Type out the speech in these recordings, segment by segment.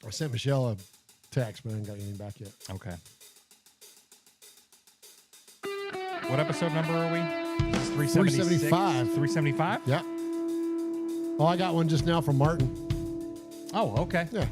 I sent Michelle a text, but I haven't got anything back yet. Okay. What episode number are we? This is 375. 375? Yeah. Oh, I got one just now from Martin. Oh, okay. Yeah.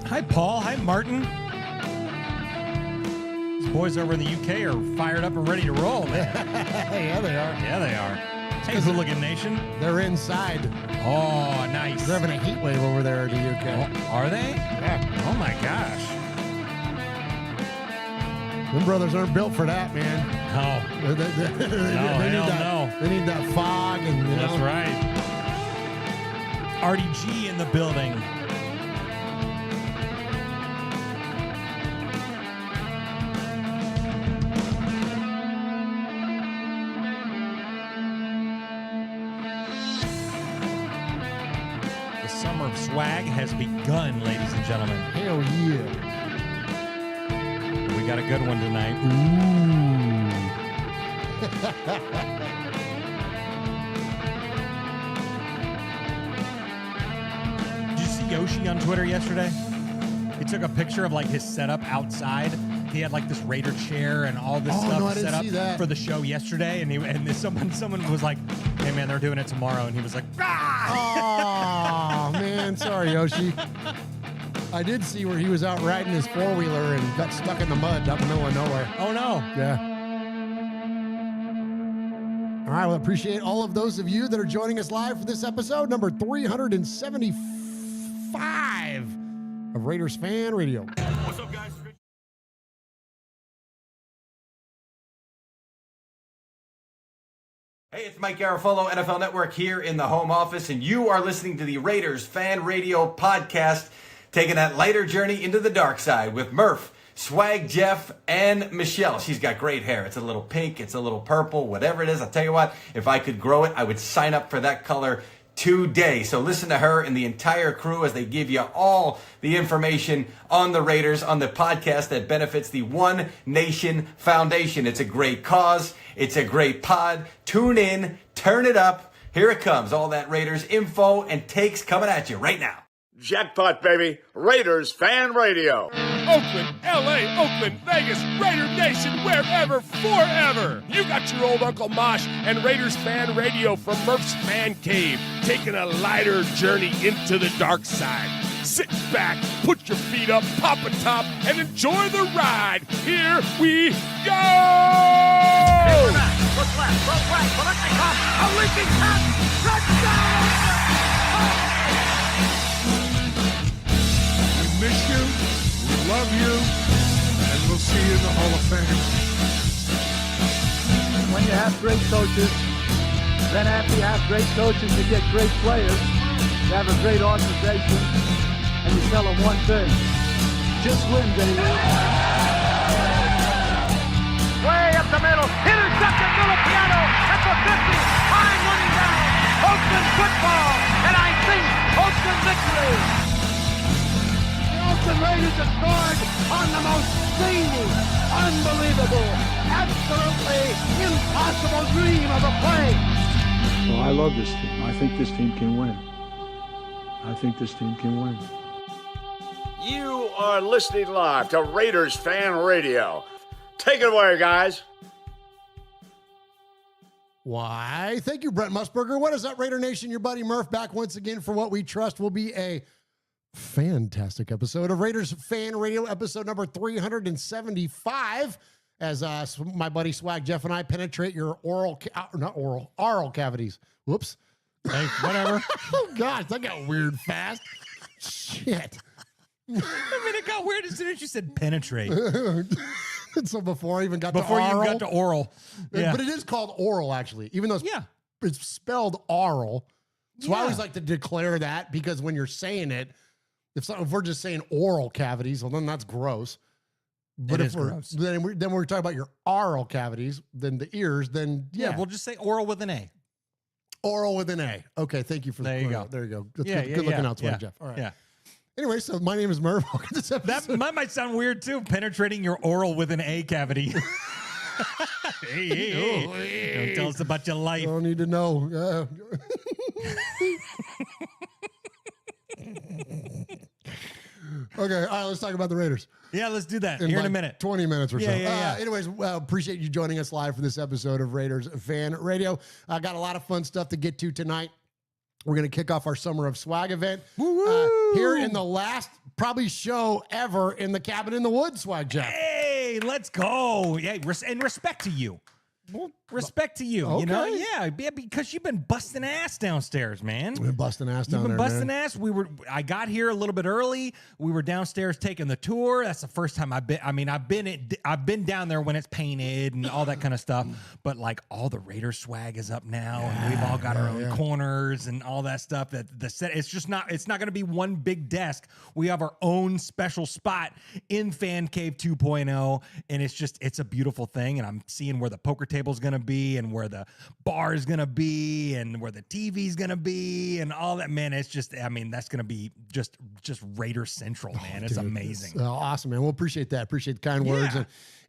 Hi, Paul. Hi, Martin. These boys over in the UK are fired up and ready to roll, man. Yeah, they are. Yeah, they are. Hey, Hooligan Nation. They're inside. Oh, nice. They're having a heat wave over there in the UK. Oh, are they? Yeah. Oh, my gosh. Them brothers aren't built for that, man. No. They need that fog and, you know. That's right. RDG in the building. The summer of swag has begun, ladies and gentlemen. Hell yeah. We got a good one tonight. Did you see Yoshi on Twitter yesterday? He took a picture of like his setup outside. He had like this Raider chair and all this stuff set up for the show yesterday. And someone was like, "Hey man, they're doing it tomorrow," and he was like, "Oh man, sorry Yoshi." I did see where he was out riding his four-wheeler and got stuck in the mud up in the middle of nowhere. Oh, no. Yeah. All right, well, appreciate all of those of you that are joining us live for this episode, number 375 of Raiders Fan Radio. What's up, guys? Hey, it's Mike Garafolo, NFL Network here in the home office, and you are listening to the Raiders Fan Radio podcast, taking that lighter journey into the dark side with Murf, Swag Jeff, and Michelle. She's got great hair. It's a little pink, it's a little purple, whatever it is. I'll tell you what, if I could grow it, I would sign up for that color today. So listen to her and the entire crew as they give you all the information on the Raiders on the podcast that benefits the One Nation Foundation. It's a great cause. It's a great pod. Tune in, turn it up. Here it comes. All that Raiders info and takes coming at you right now. Jackpot, baby. Raiders Fan Radio. Oakland, L.A., Oakland, Vegas, Raider Nation, wherever, forever. You got your old Uncle Mosh and Raiders Fan Radio from Murf's Man Cave, taking a lighter journey into the dark side. Sit back, put your feet up, pop a top, and enjoy the ride. Here we go! Look left, look right, Veliknikov, a leaping pass, touchdown! We miss you, we love you, and we'll see you in the Hall of Fame. When you have great coaches, then after you have great coaches, you get great players. You have a great organization, and you tell them one thing: just win, baby. Way up the middle, intercepted Filipiano at the 50, time running down. Oakland football, and I think Oakland victory. The Oakland Raiders have scored on the most zany, unbelievable, absolutely impossible dream of a play. Well, I love this team. I think this team can win. I think this team can win. You are listening live to Raiders Fan Radio. Take it away, guys. Why, thank you, Brent Musburger. What is up, Raider Nation? Your buddy Murf back once again for what we trust will be a fantastic episode of Raiders Fan Radio, episode number 375, as my buddy Swag Jeff and I penetrate your oral cavities. Whoops. Hey, whatever. Oh, gosh, that got weird fast. Shit. I mean, it got weird as soon as you said penetrate. So before I even got Before to oral. you got to oral. Yeah. But it is called oral, actually, even though it's spelled oral. So I always like to declare that, because when you're saying it, if we're just saying oral cavities, well, then that's gross. But if we're talking about your oral cavities, then the ears, then we'll just say oral with an A. Oral with an A. Okay, thank you for there. You go. There you go. That's good looking out, Swag Jeff. All right. Yeah. Anyway, so my name is Murf. Welcome to this episode. That might sound weird too. Penetrating your oral with an A cavity. Hey. Don't tell us about your life. I don't need to know. Okay, all right, let's talk about the Raiders. Yeah, let's do that here in a minute. 20 minutes or so. Yeah. Anyways, appreciate you joining us live for this episode of Raiders Fan Radio. I got a lot of fun stuff to get to tonight. We're going to kick off our Summer of Swag event here in the last probably show ever in the Cabin in the Woods, Swag Jeff. Hey, let's go. Yeah, and respect to you. Respect to you, you know? Yeah, because you've been busting ass downstairs, man. We've been busting ass down there, You've been busting ass. I got here a little bit early. We were downstairs taking the tour. That's the first time I've been down there when it's painted and all that kind of stuff. But like all the Raider swag is up now, and we've all got our own corners and all that stuff. That the set, it's not going to be one big desk. We have our own special spot in Fan Cave 2.0, and it's a beautiful thing. And I'm seeing where the poker table's going to be, and where the bar is going to be, and where the TV's going to be, and all that, man. It's just, I mean, that's going to be just Raider Central, man. It's amazing. Awesome, man. We'll appreciate that. Appreciate the kind words.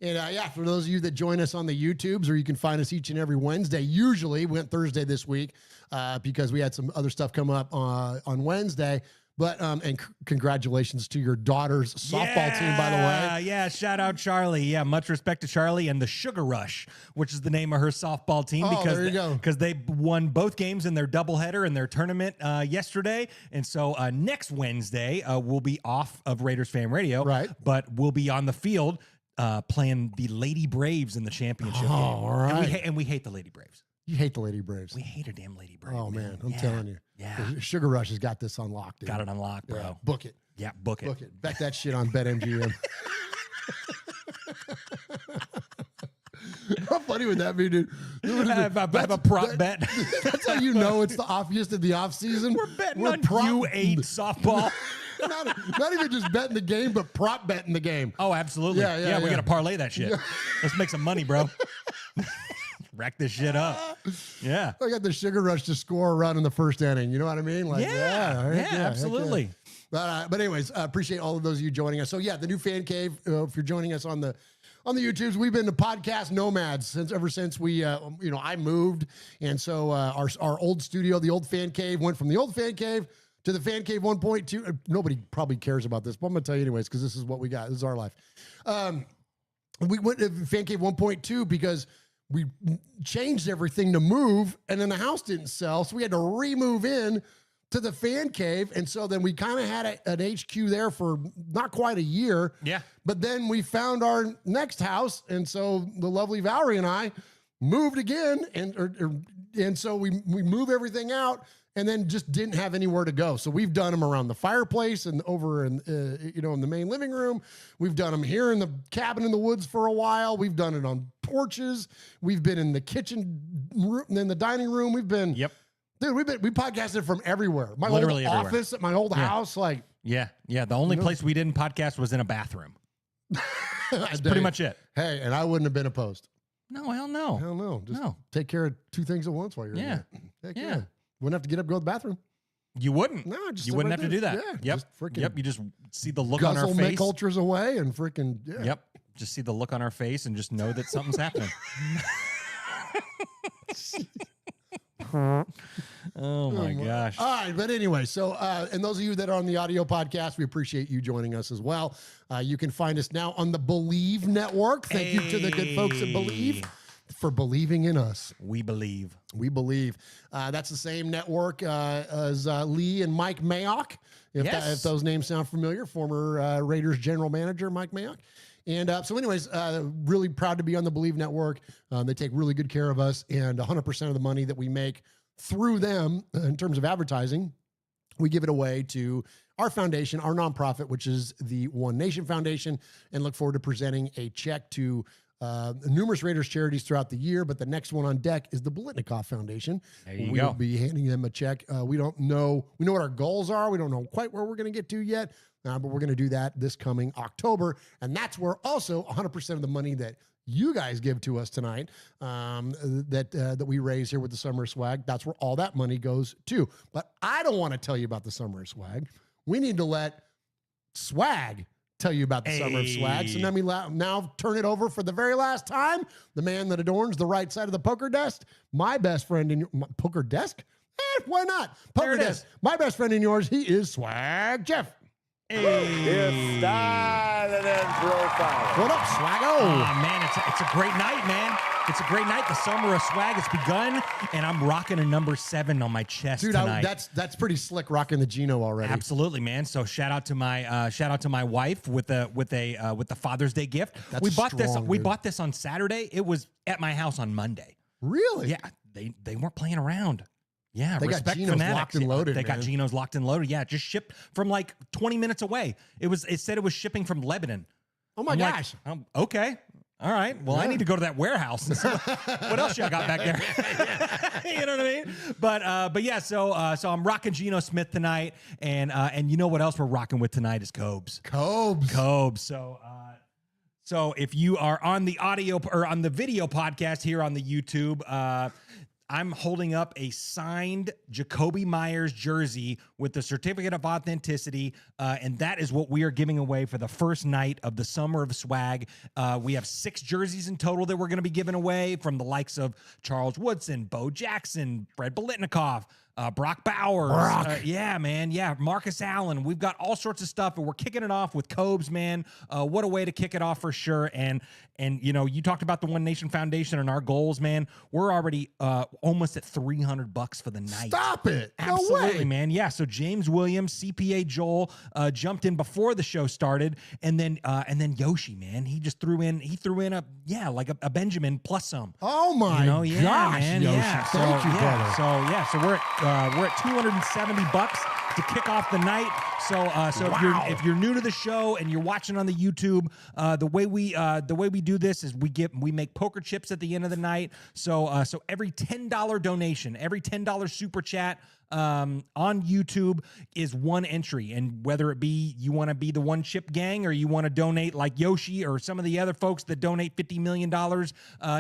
And for those of you that join us on the YouTubes, or you can find us each and every Wednesday. Usually went Thursday this week because we had some other stuff come up on Wednesday. But and congratulations to your daughter's softball team, by the way. Yeah, shout out Charlie. Yeah, much respect to Charlie and the Sugar Rush, which is the name of her softball team, because they won both games in their doubleheader in their tournament yesterday. And so next Wednesday we'll be off of Raiders Fan Radio, right? But we'll be on the field playing the Lady Braves in the championship game. All right. And we hate the Lady Braves. You hate the Lady Braves. We hate a damn Lady Brave. Oh, man. I'm telling you. Yeah. Sugar Rush has got this unlocked, dude. Got it unlocked, bro. Yeah. Book it. Yeah, book it. Book it. Bet that shit on BetMGM. How funny would that be, dude? Have a prop bet. That's how you know it's the offiest in the off season. We're betting on U8 softball. not even just betting the game, but prop betting the game. Oh, absolutely. Yeah, we got to parlay that shit. Yeah. Let's make some money, bro. Rack this shit up. Yeah. I got the Sugar Rush to score a run in the first inning. You know what I mean? Like, absolutely. But anyways, appreciate all of those of you joining us. So yeah, the new Fan Cave. If you're joining us on the YouTubes, we've been the podcast nomads ever since we, I moved, and so our old studio, the old Fan Cave, went from the old Fan Cave to the Fan Cave 1.2. Nobody probably cares about this, but I'm gonna tell you anyways because this is what we got. This is our life. We went to Fan Cave 1.2 because we changed everything to move, and then the house didn't sell, so we had to remove in to the Fan Cave, and so then we kind of had an HQ there for not quite a year. Yeah. But then we found our next house, and so the lovely Valerie and I moved again, and so we moved everything out, and then just didn't have anywhere to go. So we've done them around the fireplace and over in the main living room. We've done them here in the cabin in the woods for a while. We've done it on porches. We've been in the kitchen room, in the dining room. We've been, dude, we podcasted from everywhere. My Literally old everywhere. office at my old house, like. Yeah. The only place we didn't podcast was in a bathroom. That's pretty much it. Hey, and I wouldn't have been opposed. No, hell no. Hell no. Just take care of two things at once while you're in there. Heck yeah. Wouldn't have to get up, go to the bathroom. You wouldn't. No, just you wouldn't have to do that. Yeah, Yep. You just see the look on our face. Make ultras away and freaking. Yeah. Yep. Just see the look on our face and just know that something's happening. Oh my gosh. All right, but anyway, so and those of you that are on the audio podcast, we appreciate you joining us as well. You can find us now on the Believe Network. Thank you to the good folks at Believe for believing in us. We believe. We believe. That's the same network as Lee and Mike Mayock. If those names sound familiar, former Raiders general manager Mike Mayock. And so anyways, really proud to be on the Believe Network. They take really good care of us, and 100% of the money that we make through them in terms of advertising we give it away to our foundation, our nonprofit, which is the One Nation Foundation, and look forward to presenting a check to numerous Raiders charities throughout the year. But the next one on deck is the Bolitnikoff Foundation. There you We'll go. be handing them a check. We don't know. We know what our goals are. We don't know quite where we're going to get to yet, but we're going to do that this coming October. And that's where also 100% of the money that you guys give to us tonight, that we raise here with the Summer Swag, that's where all that money goes to. But I don't want to tell you about the Summer Swag. We need to let Swag tell you about the Summer of Swag. So let me now turn it over for the very last time. The man that adorns the right side of the poker desk, my best friend in your poker desk. Why not? Poker desk. My best friend in yours. He is Swag Jeff. It's time and then profile. What up, Swaggo? Oh, man, it's a great night, man. It's a great night. The Summer of Swag has begun, and I'm rocking a number 7 on my chest tonight. That's pretty slick, rocking the Geno already. Absolutely, man. So shout out to my wife with the Father's Day gift. That's we strong, bought this on Saturday. It was at my house on Monday. Really? Yeah, they weren't playing around. Yeah, they respect got Geno's fanatics. locked and loaded. They got Geno's locked and loaded. Yeah, just shipped from like 20 minutes away. It said it was shipping from Lebanon. Oh my gosh. Like, okay. All right. Well, I need to go to that warehouse and see what else y'all got back there. You know what I mean? But yeah. So I'm rocking Geno Smith tonight, and you know what else we're rocking with tonight is Cobes. Cobes. So if you are on the audio or on the video podcast here on the YouTube, I'm holding up a signed Jacoby Myers jersey with the certificate of authenticity, and that is what we are giving away for the first night of the Summer of Swag. We have 6 jerseys in total that we're going to be giving away from the likes of Charles Woodson, Bo Jackson, Fred Bolitnikoff, Brock Bowers. Yeah, man. Yeah, Marcus Allen. We've got all sorts of stuff, and we're kicking it off with Cobes, man. What a way to kick it off for sure. And you know, you talked about the One Nation Foundation and our goals, man. We're already almost at $300 for the night. Stop it. Absolutely, no way. man. Yeah. So James Williams, CPA Joel, jumped in before the show started, and then Yoshi, man, he just threw in a Benjamin plus some. Oh my gosh, man. Yoshi. Yeah. Thank you, brother. So we're at $270 to kick off the night. So if you're new to the show and you're watching on the YouTube, the way we do this is we make poker chips at the end of the night. So every $10 donation, every $10 super chat on YouTube is one entry, and whether it be you want to be the one chip gang or you want to donate like Yoshi or some of the other folks that donate $50 million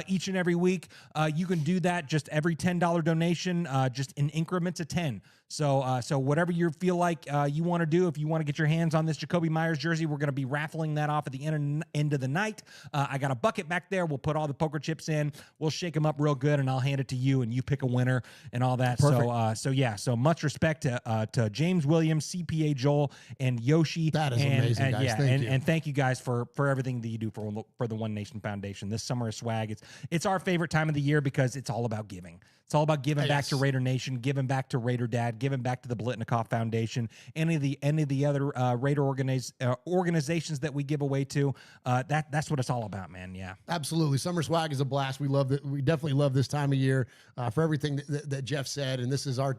each and every week, you can do that. Just every $10 donation, just in increments of 10. So whatever you feel like you want to do, if you want to get your hands on this Jacoby Myers jersey, we're going to be raffling that off at the end of the night. I got a bucket back there. We'll put all the poker chips in. We'll shake them up real good, and I'll hand it to you, and you pick a winner and all that. Perfect. So much respect to James Williams, CPA Joel, and Yoshi. That is amazing, guys. Thank you. And thank you guys for everything that you do for the One Nation Foundation. This Summer of Swag, it's our favorite time of the year because it's all about giving. It's all about giving back to Raider Nation, giving back to Raider Dad, giving back to the Bolitnikoff Foundation, any of the other Raider organizations that we give away to. That's what it's all about, man. Yeah, absolutely. Summer Swag is a blast. We love it. We definitely love this time of year for everything that Jeff said. And this is our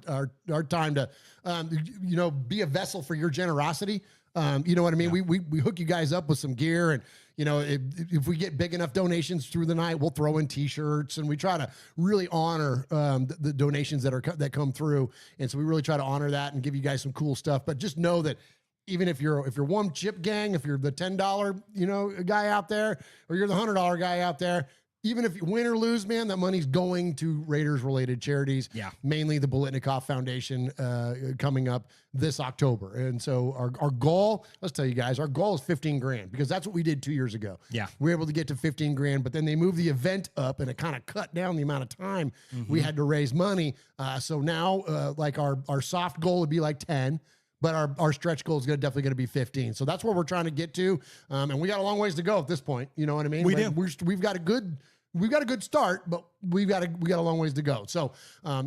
time to be a vessel for your generosity. You know what I mean? Yeah. We hook you guys up with some gear, and if we get big enough donations through the night, we'll throw in T-shirts, and we try to really honor the donations that come through. And so we really try to honor that and give you guys some cool stuff. But just know that even if you're one chip gang, if you're the $10 guy out there, or you're the $100 guy out there, even if you win or lose, man, that money's going to Raiders-related charities. Yeah. Mainly the Bolitnikoff Foundation coming up this October. And so our goal, let's tell you guys, our goal is $15,000 because that's what we did 2 years ago. Yeah. We were able to get to $15,000, but then they moved the event up and it kind of cut down the amount of time we had to raise money. So now, like our soft goal would be like 10. But our stretch goal is definitely going to be 15. So that's where we're trying to get to. And we got a long ways to go at this point. You know what I mean? We do. We've got a good start, but we got a long ways to go. So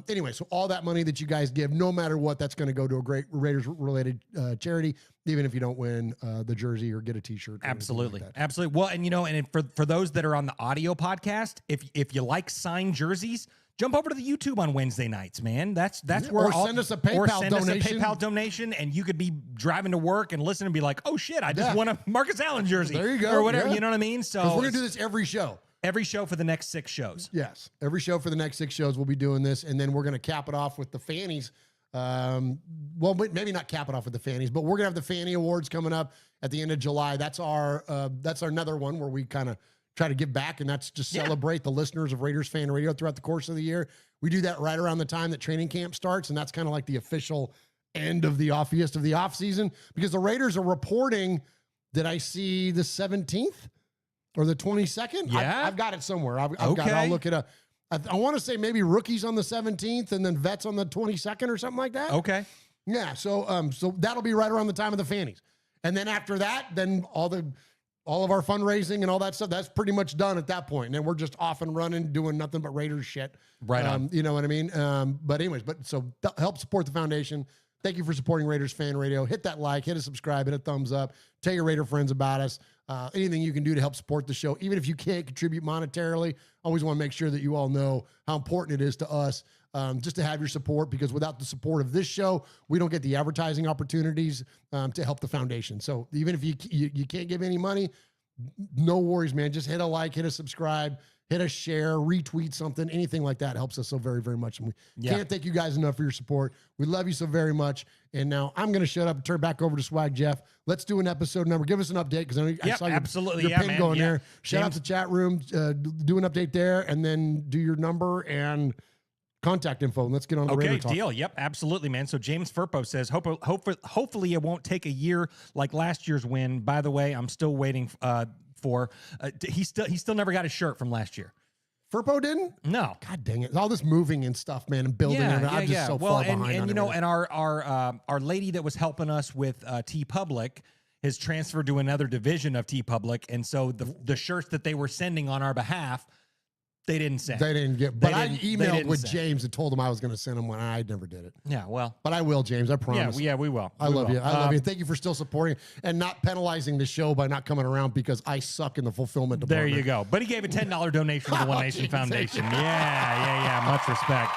anyway, so all that money that you guys give, no matter what, that's going to go to a great Raiders-related charity, even if you don't win the jersey or get a T-shirt. Absolutely. Like Absolutely. Well, and for those that are on the audio podcast, if you like signed jerseys, jump over to the YouTube on Wednesday nights, man. That's where or send us a PayPal donation, and you could be driving to work and listen and be like, oh shit, I just won a Marcus Allen jersey. There you go. Or whatever, yeah. you know what I mean? So we're gonna do this every show. Every show for the next 6 shows. Yes. Every show for the next 6 shows we'll be doing this, and then we're gonna cap it off with the Fannies. Well, maybe not cap it off with the Fannies, but we're gonna have the Fanny Awards coming up at the end of July. That's our another one where we kind of try to give back, and that's just celebrate the listeners of Raiders Fan Radio throughout the course of the year. We do that right around the time that training camp starts, and that's kind of like the official end of the offiest of the off season, because the Raiders are reporting that I see the 17th or the 22nd. Yeah, I've got it somewhere. I've got it. I'll look it up. I want to say maybe rookies on the 17th and then vets on the 22nd or something like that. Okay. Yeah. So that'll be right around the time of the Fannies. And then after that, then all of our fundraising and all that stuff, that's pretty much done at that point. And then we're just off and running, doing nothing but Raiders shit. Right on. You know what I mean? But anyways, so help support the foundation. Thank you for supporting Raiders Fan Radio. Hit that like, hit a subscribe, hit a thumbs up. Tell your Raider friends about us. Anything you can do to help support the show, even if you can't contribute monetarily, always want to make sure that you all know how important it is to us just to have your support, because without the support of this show, we don't get the advertising opportunities to help the foundation. So even if you can't give any money, no worries, man. Just hit a like, hit a subscribe, hit a share, retweet something, anything like that helps us so very, very much. And we can't thank you guys enough for your support. We love you so very much. And now I'm going to shut up and turn back over to Swag Jeff. Let's do an episode number. Give us an update, because I saw your pin going there. Shout out to chat room. Do an update there, and then do your number and contact info, and let's get on the Raider talk. Deal. Yep, absolutely, man. So James Firpo says, hopefully it won't take a year like last year's win. By the way, I'm still waiting for he still never got his shirt from last year. Firpo didn't? No. God dang it. All this moving and stuff, man, and building. I'm just so far behind. And you know, and our lady that was helping us with T Public has transferred to another division of T Public, and so the shirts that they were sending on our behalf, they didn't send. They didn't get. But I emailed with James and told him I was going to send him one. I never did it. Yeah, well. But I will, James. I promise. Yeah, we will. I love you. I love you. Thank you for still supporting and not penalizing the show by not coming around because I suck in the fulfillment department. There you go. But he gave a $10 donation to the One Nation Foundation. Yeah. Much respect.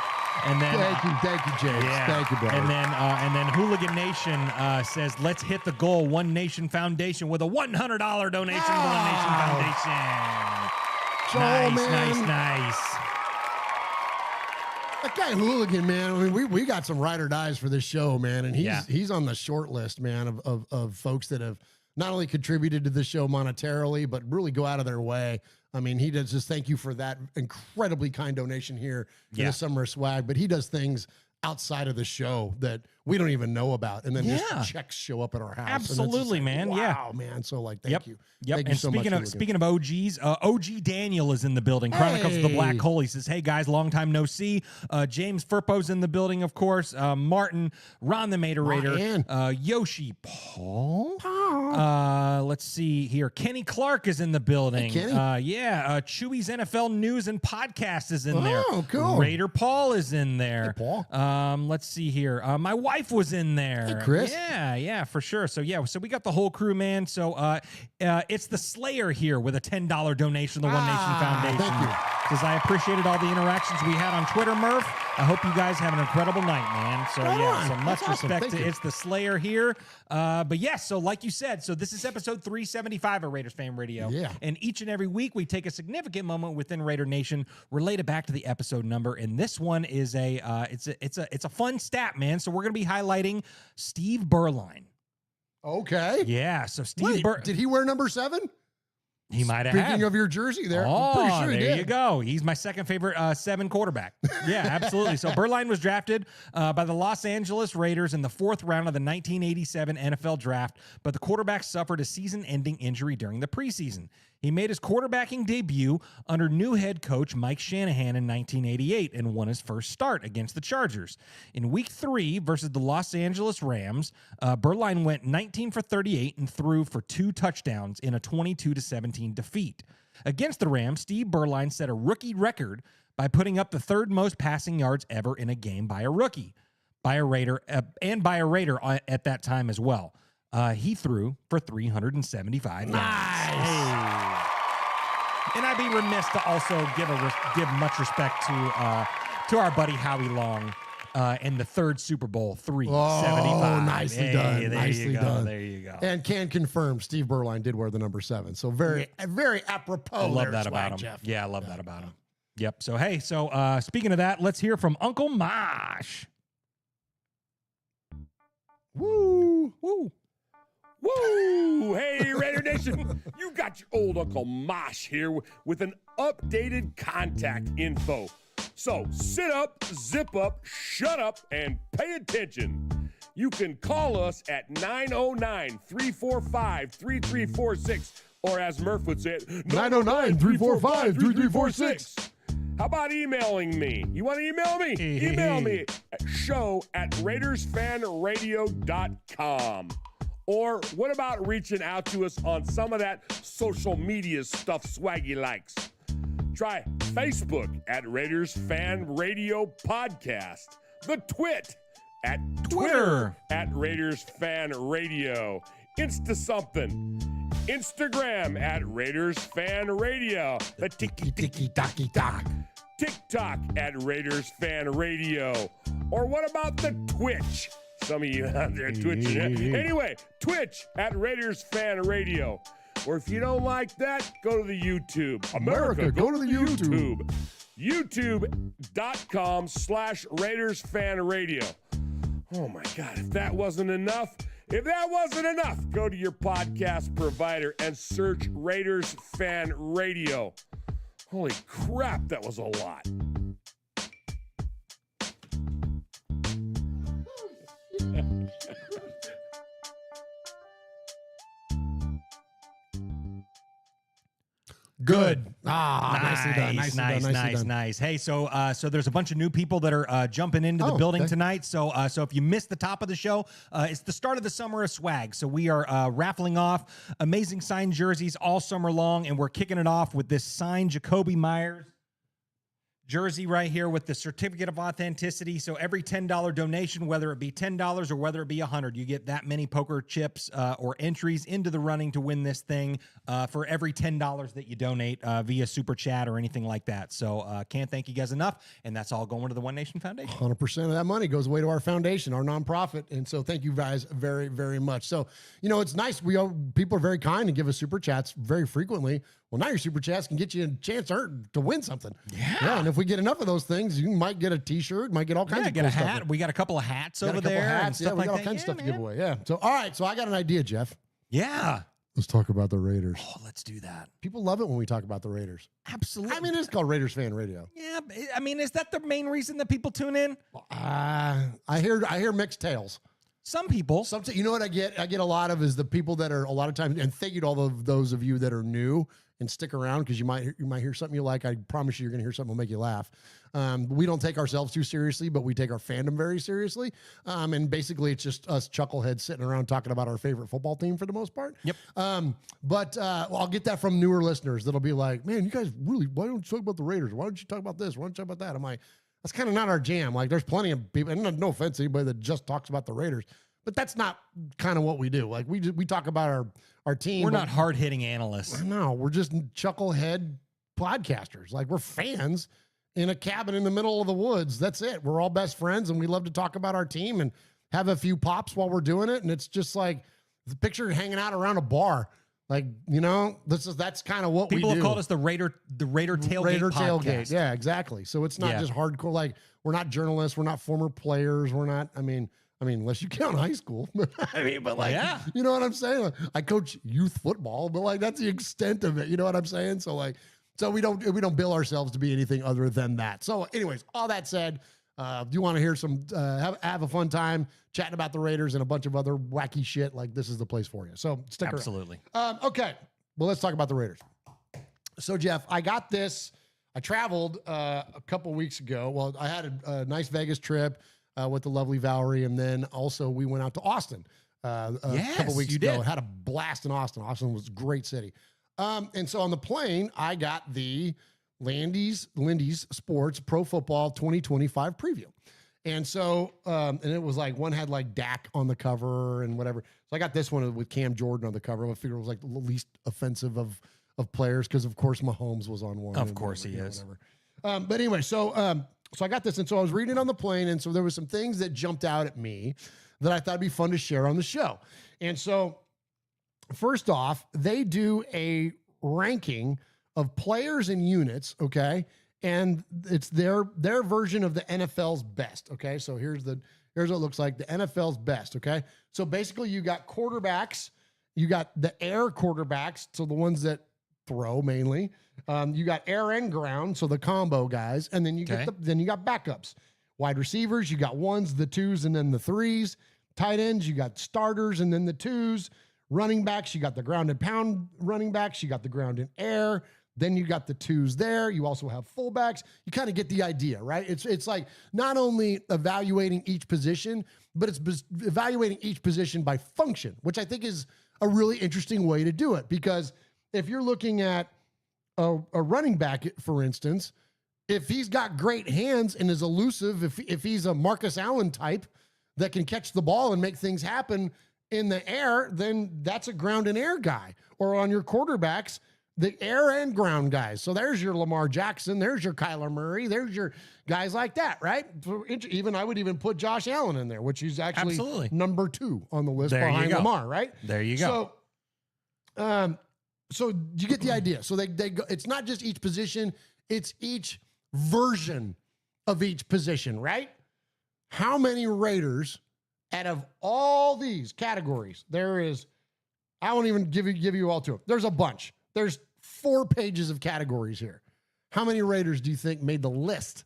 And then thank you, James. Yeah. Thank you, brother. And then Hooligan Nation says, let's hit the goal. One Nation Foundation with a $100 donation to the One Nation Foundation. Nice. That guy Hooligan, man. I mean, we got some ride or dies for this show, man, and he's on the short list, man, of folks that have not only contributed to the show monetarily, but really go out of their way. I mean, he does just thank you for that incredibly kind donation here in the Summer Swag, but he does things outside of the show that we don't even know about, and then just checks show up at our house. Absolutely, man. Wow, man. So thank you. Yep. Thank and you so much, speaking of OGs, OG Daniel is in the building. Chronicles of the Black Hole. He says, "Hey guys, long time no see." James Firpo's in the building, of course. Martin, Ron the Mater Raider, Yoshi, Paul. Let's see here. Kenny Clark is in the building. Hey, Kenny. Chewy's NFL News and Podcast is in there. Oh, cool. Raider Paul is in there. Hey, Paul. Let's see here. My wife was in there. Hey, Chris. Yeah, for sure. So we got the whole crew, man. So it's the Slayer here with a $10 donation to the One Nation Foundation. Thank you. Says, I appreciated all the interactions we had on Twitter, Murph. I hope you guys have an incredible night, man. So so much respect to It's the Slayer here. So like you said, so this is episode 375 of Raiders Fan Radio. Yeah. And each and every week we take a significant moment within Raider Nation, relate it back to the episode number. And this one is it's a fun stat, man. So we're gonna be highlighting Steve Berline. Okay. Yeah. So did he wear number 7? He might have. Speaking of your jersey there, oh, I'm pretty sure he there did. you go. He's my second favorite 7 quarterback. Yeah, absolutely. So Berline was drafted by the Los Angeles Raiders in the 4th round of the 1987 NFL Draft, but the quarterback suffered a season-ending injury during the preseason. He made his quarterbacking debut under new head coach Mike Shanahan in 1988 and won his first start against the Chargers. In Week 3 versus the Los Angeles Rams, Berline went 19 for 38 and threw for 2 touchdowns in a 22-17 defeat. Against the Rams, Steve Berline set a rookie record by putting up the 3rd most passing yards ever in a game by a rookie, by a Raider at that time as well. He threw for 375 yards. Nice. And I'd be remiss to also give much respect to to our buddy Howie Long in the third Super Bowl, 375. Oh, nicely hey, done. There Nicely you go, done. There you go. And can confirm Steve Berline did wear the number 7. So very apropos. I love that Swag about him. Jeff. Yeah, I love that about him. Yep. So, hey, speaking of that, let's hear from Uncle Mosh. Woo. Woo. Woo! Hey, Raider Nation, you got your old Uncle Mosh here with an updated contact info. So sit up, zip up, shut up, and pay attention. You can call us at 909-345-3346, or as Murf would say it, 909-345-3346. How about emailing me? You want to email me? Email me at show@RaidersFanRadio.com. Or what about reaching out to us on some of that social media stuff Swaggy likes? Try Facebook at Raiders Fan Radio Podcast, the Twit at Twitter at Raiders Fan Radio, Insta something, Instagram at Raiders Fan Radio, the Tiki-taki-taki-tak. TikTok at Raiders Fan Radio. Or what about the Twitch? Some of you out there twitching. Anyway, Twitch at Raiders Fan Radio. Or if you don't like that, go to the YouTube. America, go to the YouTube. YouTube.com/Raiders Fan Radio. Oh my God, if that wasn't enough, go to your podcast provider and search Raiders Fan Radio. Holy crap, that was a lot. Good. Nicely done. Nice. Hey, so there's a bunch of new people that are jumping into the building tonight. So if you missed the top of the show, it's the start of the summer of swag. So we are raffling off amazing signed jerseys all summer long, and we're kicking it off with this signed Jacoby Myers jersey right here with the certificate of authenticity. So every $10 donation, whether it be $10 or whether it be $100, you get that many poker chips or entries into the running to win this thing for every $10 that you donate via Super Chat or anything like that. So can't thank you guys enough. And that's all going to the One Nation Foundation. 100% of that money goes away to our foundation, our nonprofit. And so thank you guys very, very much. So, it's nice. People are very kind and give us Super Chats very frequently. Well, now your Super Chats can get you a chance to win something. Yeah. And if we get enough of those things, you might get a T-shirt, might get all kinds of get cool a hat. stuff. We got a couple of hats over there. Hats. And stuff we got all like kinds of stuff man. to give away. Yeah. So, all right. So I got an idea, Jeff. Yeah. Let's talk about the Raiders. Oh, let's do that. People love it when we talk about the Raiders. Absolutely. I mean, it's called Raiders Fan Radio. Yeah. I mean, is that the main reason that people tune in? I hear mixed tales. Some people. You know what I get? I get a lot of is the people that are a lot of times, and thank you to all of those of you that are new and stick around because you might hear something you like. I promise you're going to hear something that'll make you laugh. We don't take ourselves too seriously, but we take our fandom very seriously. And basically, it's just us chuckleheads sitting around talking about our favorite football team for the most part. Yep. But I'll get that from newer listeners that'll be like, man, you guys really, why don't you talk about the Raiders? Why don't you talk about this? Why don't you talk about that? I'm like, that's kind of not our jam. Like, there's plenty of people, and no offense to anybody that just talks about the Raiders, but that's not kind of what we do. Like, we talk about our team. We're not hard-hitting analysts. No, we're just chucklehead podcasters. Like, we're fans in a cabin in the middle of the woods. That's it. We're all best friends, and we love to talk about our team and have a few pops while we're doing it. And it's just like the picture hanging out around a bar. Like, that's kind of what People we do. have called us the Raider tailgate. Yeah, exactly. So it's not just hardcore. Like, we're not journalists. We're not former players. We're not, I mean, unless you count high school. But like, you know what I'm saying? Like, I coach youth football, but like, that's the extent of it. You know what I'm saying? So like, we don't bill ourselves to be anything other than that. So anyways, all that said, do you want to hear some, have a fun time chatting about the Raiders and a bunch of other wacky shit? Like, this is the place for you. So stick around. Absolutely. Okay. Well, let's talk about the Raiders. So Jeff, I got this. I traveled a couple weeks ago. Well, I had a nice Vegas trip with the lovely Valerie, and then also we went out to Austin a couple weeks ago. Had a blast in Austin. Austin was a great city. And so on the plane, I got the Lindy's Sports Pro Football 2025 preview. And so, and it was like, one had like Dak on the cover and whatever. So I got this one with Cam Jordan on the cover. I figured it was like the least offensive of players because, of course, Mahomes was on one. Of course he is. Whatever. But anyway, so So I got this, and so I was reading on the plane, and so there were some things that jumped out at me that I thought would be fun to share on the show. And so, first off, they do a ranking of players and units, okay? And it's their version of the NFL's best, okay? So here's what it looks like, the NFL's best, okay? So basically, you got quarterbacks, you got the air quarterbacks, so the ones that throw mainly. You got air and ground, so the combo guys, and then you got backups. Wide receivers, you got ones, the twos, and then the threes. Tight ends, you got starters and then the twos. Running backs, you got the ground and pound running backs, you got the ground and air. Then you got the twos there. You also have fullbacks. You kind of get the idea, right? It's like not only evaluating each position, but it's evaluating each position by function, which I think is a really interesting way to do it. Because if you're looking at a running back, for instance, if he's got great hands and is elusive, if he's a Marcus Allen type that can catch the ball and make things happen in the air, then that's a ground and air guy. Or on your quarterbacks, the air and ground guys. So there's your Lamar Jackson, there's your Kyler Murray, there's your guys like that, right? I would even put Josh Allen in there, which he's actually number 2 on the list behind Lamar, right? There you go. So you get the idea. So they go, it's not just each position, it's each version of each position, right? How many Raiders out of all these categories? There is, I won't even give you all to them. There's a bunch. There's 4 pages of categories here. How many Raiders do you think made the list?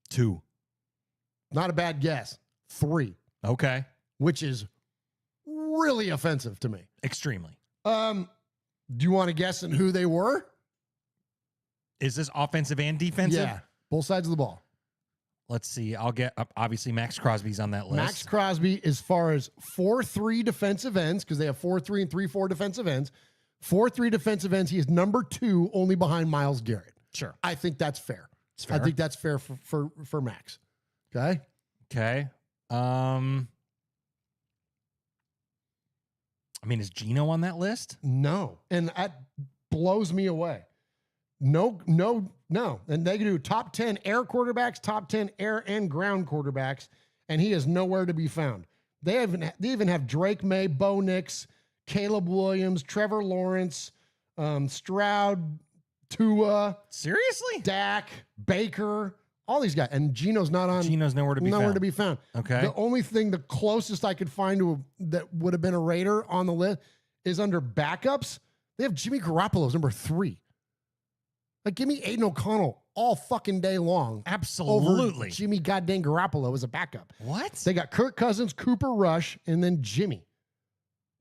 2. Not a bad guess. 3. Okay. Which is really offensive to me. Extremely. Do you want to guess on who they were? Is this offensive and defensive? Yeah, both sides of the ball. Let's see. I'll get obviously Max Crosby's on that list. Max Crosby, as far as 4-3 defensive ends, because they have 4-3 and 3-4 defensive ends. 4-3 defensive ends. He is number 2, only behind Myles Garrett. Sure. I think that's fair. It's fair. I think that's fair for Max. Okay. Okay. I mean, is Geno on that list? No. And that blows me away. No. And they do top 10 air quarterbacks, top 10 air and ground quarterbacks, and he is nowhere to be found. They even have Drake May, Bo Nix, Caleb Williams, Trevor Lawrence, Stroud, Tua. Seriously? Dak, Baker, all these guys. And Geno's not on. Geno's nowhere to be found. Okay. The only thing, the closest I could find that would have been a Raider on the list is under backups. They have Jimmy Garoppolo as number 3. Like, give me Aiden O'Connell all fucking day long. Absolutely. Over Jimmy goddamn Garoppolo as a backup. What? They got Kirk Cousins, Cooper Rush, and then Jimmy.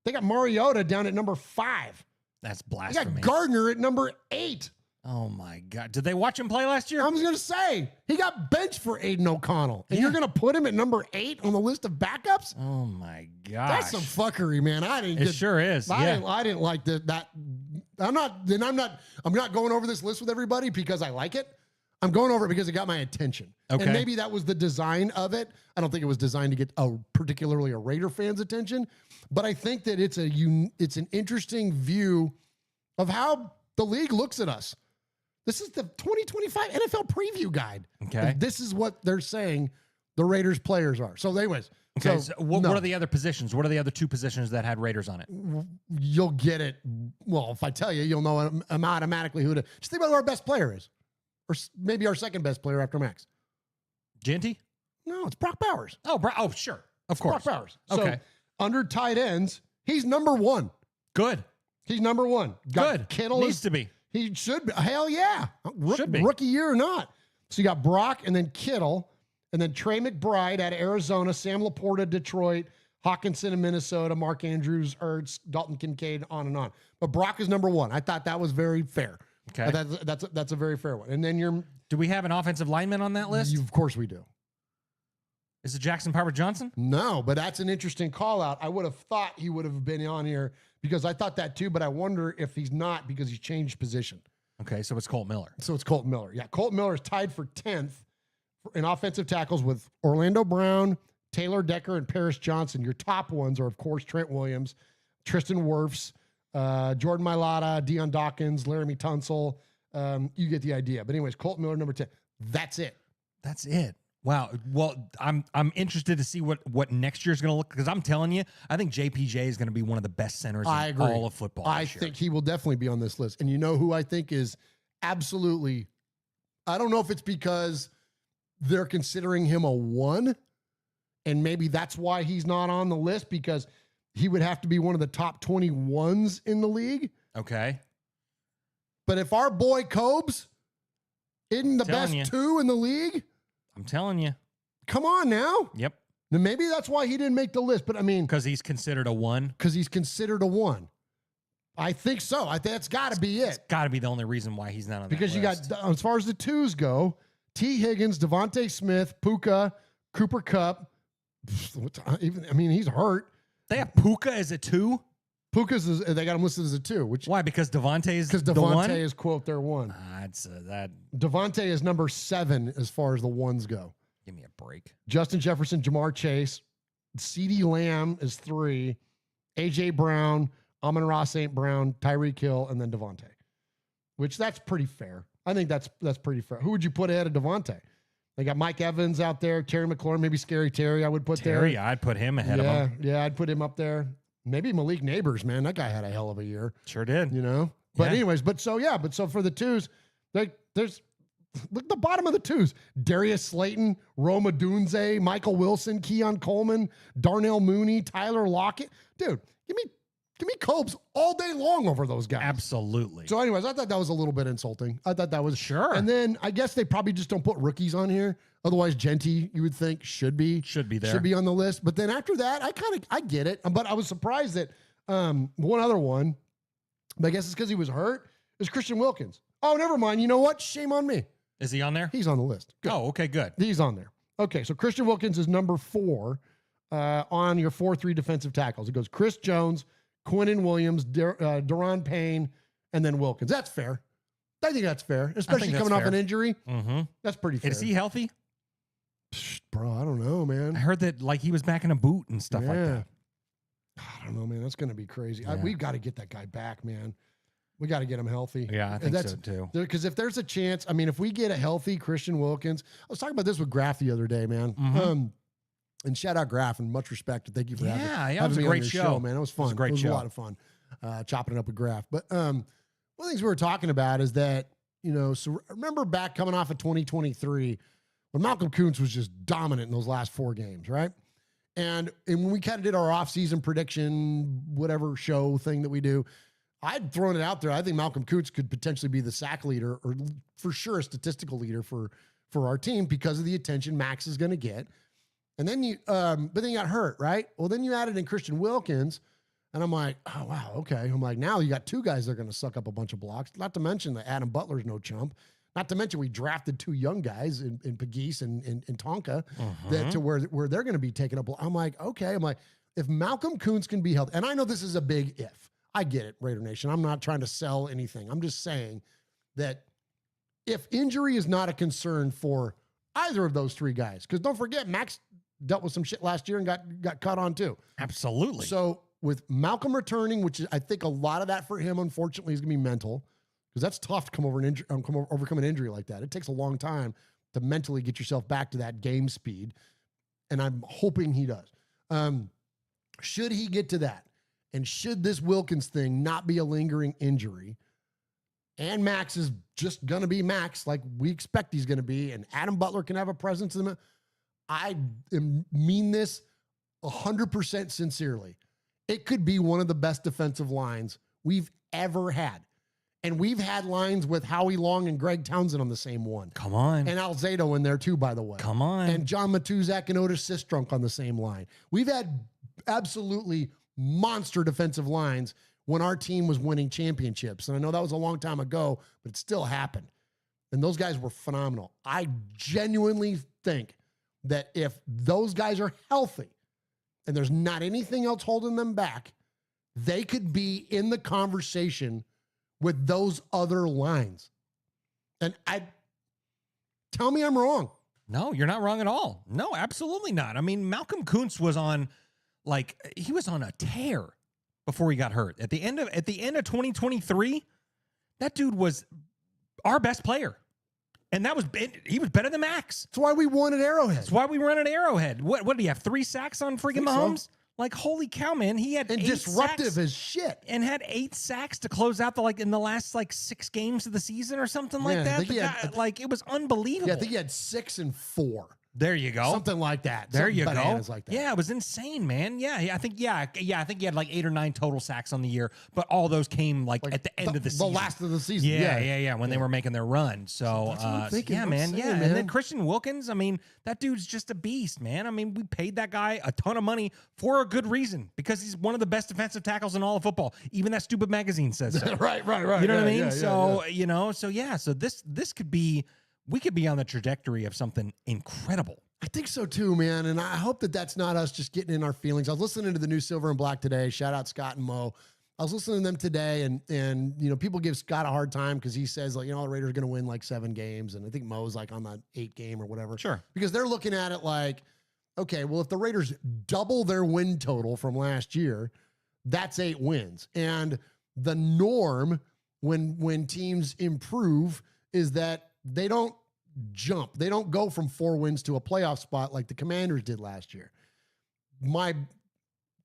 They got Mariota down at number 5. That's They blasphemy. got Gardner at number 8. Oh, my God. Did they watch him play last year? I was going to say, he got benched for Aiden O'Connell. And you're going to put him at number 8 on the list of backups? Oh, my gosh. That's some fuckery, man. Sure is. I didn't like that. I'm not going over this list with everybody because I like it. I'm going over it because it got my attention. Okay. And maybe that was the design of it. I don't think it was designed to get particularly a Raider fan's attention, but I think that it's an interesting view of how the league looks at us. This is the 2025 NFL preview guide. Okay. And this is what they're saying the Raiders players are. So anyways. Okay. So what are the other positions? What are the other 2 positions that had Raiders on it? You'll get it. Well, if I tell you, you'll know automatically who to. Just think about who our best player is. Or maybe our second best player after Max. Genty? No, it's Brock Bowers. Oh, sure. Of course. Brock Bowers. Okay. So under tight ends, he's number 1. Good. He's number 1. Good. Kittle needs to be. He should be. Hell yeah. Should be. Rookie year or not. So you got Brock and then Kittle and then Trey McBride out of Arizona, Sam Laporta, Detroit, Hawkinson in Minnesota, Mark Andrews, Ertz, Dalton Kincaid, on and on. But Brock is number 1. I thought that was very fair. Okay. That's a very fair one. And then do we have an offensive lineman on that list? Of course we do. Is it Jackson Parker-Johnson? No, but that's an interesting call out. I would have thought he would have been on here because I thought that too, but I wonder if he's not because he's changed position. Okay, so it's Colt Miller. Yeah, Colt Miller is tied for 10th in offensive tackles with Orlando Brown, Taylor Decker, and Paris Johnson. Your top ones are, of course, Trent Williams, Tristan Wirfs, Jordan Mailata, Deion Dawkins, Laramie Tunsil, you get the idea. But anyways, Colt Miller, number 10. That's it. That's it. Wow. Well, I'm interested to see what next year's going to look, because I'm telling you, I think JPJ is going to be one of the best centers in all of football. I think he will definitely be on this list. And you know who I think is absolutely, I don't know if it's because they're considering him a 1, and maybe that's why he's not on the list, because he would have to be one of the top 21s in the league. Okay. But if our boy Cobes isn't the best 2 in the league, I'm telling you. Come on now. Yep. Then maybe that's why he didn't make the list. But I mean, because he's considered a 1. Because he's considered a 1. I think so. I think that's got to be it. It's got to be the only reason why he's not on because that list. You got, as far as the 2s go, T. Higgins, Devontae Smith, Puka, Cooper Kupp. He's hurt. They have Puka as a 2. They got him listed as a 2. Why? Because Devontae is because Devontae is quote their 1. That Devontae is number 7 as far as the 1s go. Give me a break. Justin Jefferson, Jamar Chase, CeeDee Lamb is 3, AJ Brown, Amon-Ra St. Brown, Tyreek Hill, and then Devontae. Which that's pretty fair. I think that's pretty fair. Who would you put ahead of Devontae? They got Mike Evans out there, Terry McLaurin, maybe Scary Terry. I would put Terry. I'd put him ahead of him. Yeah, I'd put him up there. Maybe Malik Neighbors, man. That guy had a hell of a year. Sure did. But anyways, but so for the 2s, there's look at the bottom of the 2s. Darius Slayton, Rome Odunze, Michael Wilson, Keon Coleman, Darnell Mooney, Tyler Lockett. Dude, give me Cobes all day long over those guys. Absolutely. So anyways, I thought that was a little bit insulting. I thought that was sure. And then I guess they probably just don't put rookies on here. Otherwise, Genty, you would think, should be there. Should be on the list. But then after that, I get it. But I was surprised that one other one, but I guess it's because he was hurt, is Christian Wilkins. Oh, never mind. You know what? Shame on me. Is he on there? He's on the list. Good. Oh, okay, good. He's on there. Okay, so Christian Wilkins is number 4 on your 4-3 defensive tackles. It goes Chris Jones, Quinnen Williams, Daron Payne, and then Wilkins. That's fair. I think that's fair, especially coming off an injury. Mm-hmm. That's pretty fair. Is he healthy? Bro, I don't know, man. I heard that he was back in a boot and stuff like that. I don't know, man. That's going to be crazy. Yeah. We've got to get that guy back, man. We got to get him healthy. Yeah, I think so too. Because if there's a chance, if we get a healthy Christian Wilkins, I was talking about this with Graf the other day, man. Mm-hmm. And shout out Graf and much respect. Thank you for having it was a me great on your show, man. It was fun. It was a great show. A lot of fun chopping it up with Graf. But one of the things we were talking about is that, so remember back coming off of 2023 when Malcolm Kuntz was just dominant in those last 4 games, right? And when we kind of did our off-season prediction, whatever show thing that we do, I'd thrown it out there. I think Malcolm Kuntz could potentially be the sack leader, or for sure a statistical leader for our team because of the attention Max is going to get. And then but then you got hurt, right? Well, then you added in Christian Wilkins, and I'm like, oh wow, okay. I'm like, now you got 2 guys that are going to suck up a bunch of blocks. Not to mention that Adam Butler's no chump. Not to mention we drafted 2 young guys in Pegues and Tonka that to where they're going to be taking up. I'm like, okay. I'm like, if Malcolm Kuntz can be held, and I know this is a big if. I get it, Raider Nation. I'm not trying to sell anything. I'm just saying that if injury is not a concern for either of those 3 guys, because don't forget, Max dealt with some shit last year and got caught on too. Absolutely. So with Malcolm returning, which is, I think a lot of that for him, unfortunately, is going to be mental, because that's tough to come overcome an injury like that. It takes a long time to mentally get yourself back to that game speed, and I'm hoping he does. Should he get to that, and should this Wilkins thing not be a lingering injury, and Max is just going to be Max like we expect he's going to be, and Adam Butler can have a presence in him, I mean this 100% sincerely. It could be one of the best defensive lines we've ever had. And we've had lines with Howie Long and Greg Townsend on the same one. Come on. And Alzado in there too, by the way. Come on. And John Matuzak and Otis Sistrunk on the same line. We've had absolutely monster defensive lines when our team was winning championships. And I know that was a long time ago, but it still happened. And those guys were phenomenal. I genuinely think that if those guys are healthy and there's not anything else holding them back, they could be in the conversation with those other lines. And tell me I'm wrong. No, you're not wrong at all. No, absolutely not. I mean, Malcolm Kuntz was on he was on a tear before he got hurt. At the end of 2023, that dude was our best player. And he was better than Max. That's why we won at Arrowhead. That's why we run at Arrowhead. What did he have? 3 sacks on freaking Mahomes? So. Like, holy cow, man. He had 8 disruptive sacks as shit. And had 8 sacks to close out in the last 6 games of the season or something like that. It was unbelievable. Yeah, I think he had 6 and 4. There you go. Something like that. There you go. Like that. Yeah, it was insane, man. Yeah, I think he had 8 or 9 total sacks on the year, but all those came at the end of the season. The last of the season. Yeah, when they were making their run. So, man. And then Christian Wilkins, I mean, that dude's just a beast, man. I mean, we paid that guy a ton of money for a good reason, because he's one of the best defensive tackles in all of football. Even that stupid magazine says so. Right. You know what I mean? So this could be, we could be on the trajectory of something incredible. I think so too, man. And I hope that that's not us just getting in our feelings. I was listening to the new Silver and Black today. Shout out Scott and Mo. I was listening to them today, and people give Scott a hard time because he says, the Raiders are going to win 7 games. And I think Mo's on the 8th game or whatever. Sure. Because they're looking at it okay, well, if the Raiders double their win total from last year, that's 8 wins. And the norm when teams improve is that they don't jump. They don't go from 4 wins to a playoff spot like the Commanders did last year. My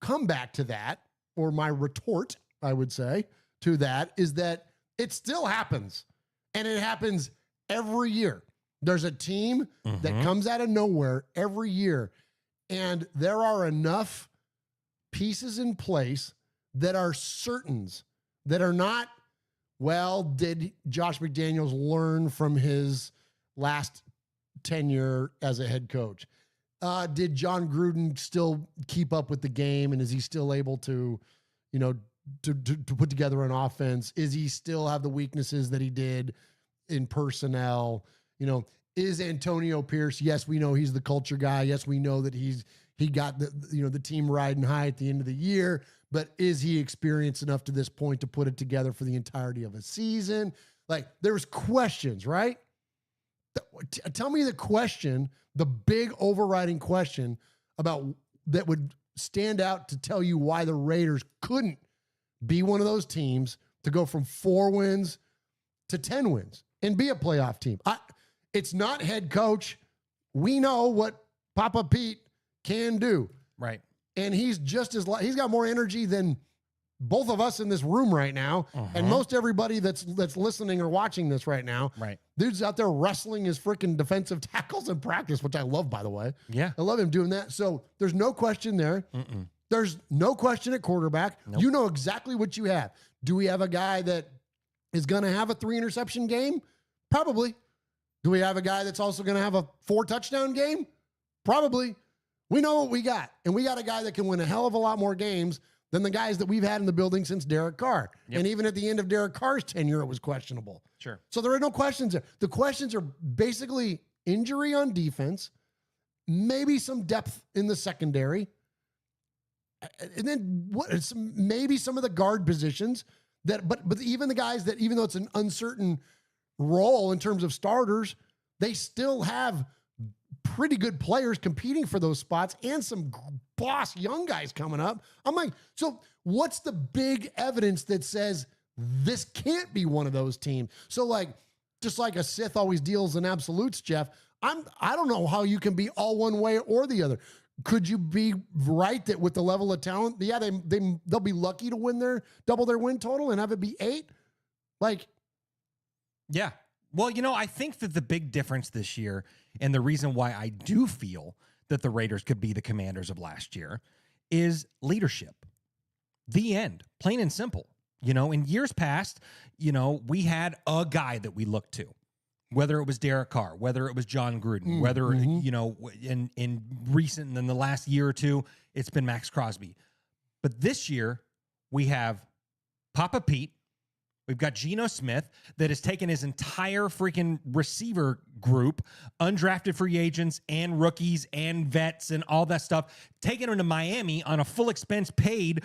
comeback to that, or my retort, I would say, to that, is that it still happens. And it happens every year. There's a team that comes out of nowhere every year, and there are enough pieces in place that are certains, that are not, well, did Josh McDaniels learn from his last tenure as a head coach? Did John Gruden still keep up with the game, and is he still able to, to put together an offense? Is he still have the weaknesses that he did in personnel? Is Antonio Pierce? Yes, we know he's the culture guy. Yes, we know that he got the team riding high at the end of the year, but is he experienced enough to this point to put it together for the entirety of a season? There's questions, right? Tell me the question, the big overriding question about that would stand out to tell you why the Raiders couldn't be one of those teams to go from 4 wins to 10 wins and be a playoff team. It's not head coach. We know what Papa Pete can do. Right. And he's he's got more energy than both of us in this room right now, and most everybody that's listening or watching this right now. Right. Dude's out there wrestling his freaking defensive tackles in practice, which I love, by the way. Yeah. I love him doing that. So there's no question there. There's no question at quarterback. Nope. You know exactly what you have. Do we have a guy that is going to have a 3-interception game? Probably. Do we have a guy that's also going to have a 4-touchdown game? Probably. We know what we got. And we got a guy that can win a hell of a lot more games than the guys that we've had in the building since Derek Carr. Yep. And even at the end of Derek Carr's tenure, it was questionable. Sure. So there are no questions there. The questions are basically injury on defense, maybe some depth in the secondary, and then maybe some of the guard positions but even the guys that, even though it's an uncertain role in terms of starters, they still have pretty good players competing for those spots and some boss young guys coming up. I'm like, so what's the big evidence that says this can't be one of those teams? So just like a Sith always deals in absolutes, Jeff, I don't know how you can be all one way or the other. Could you be right that with the level of talent, yeah, they'll be lucky to double their win total and have it be 8? Yeah. Well, I think that the big difference this year, and the reason why I do feel that the Raiders could be the Commanders of last year, is leadership. The end. Plain and simple. In years past, we had a guy that we looked to, whether it was Derek Carr, whether it was John Gruden, whether, in recent, in the last year or two, it's been Max Crosby. But this year, we have Papa Pete. We've got Geno Smith that has taken his entire freaking receiver group, undrafted free agents and rookies and vets and all that stuff, taking them to Miami on a full expense paid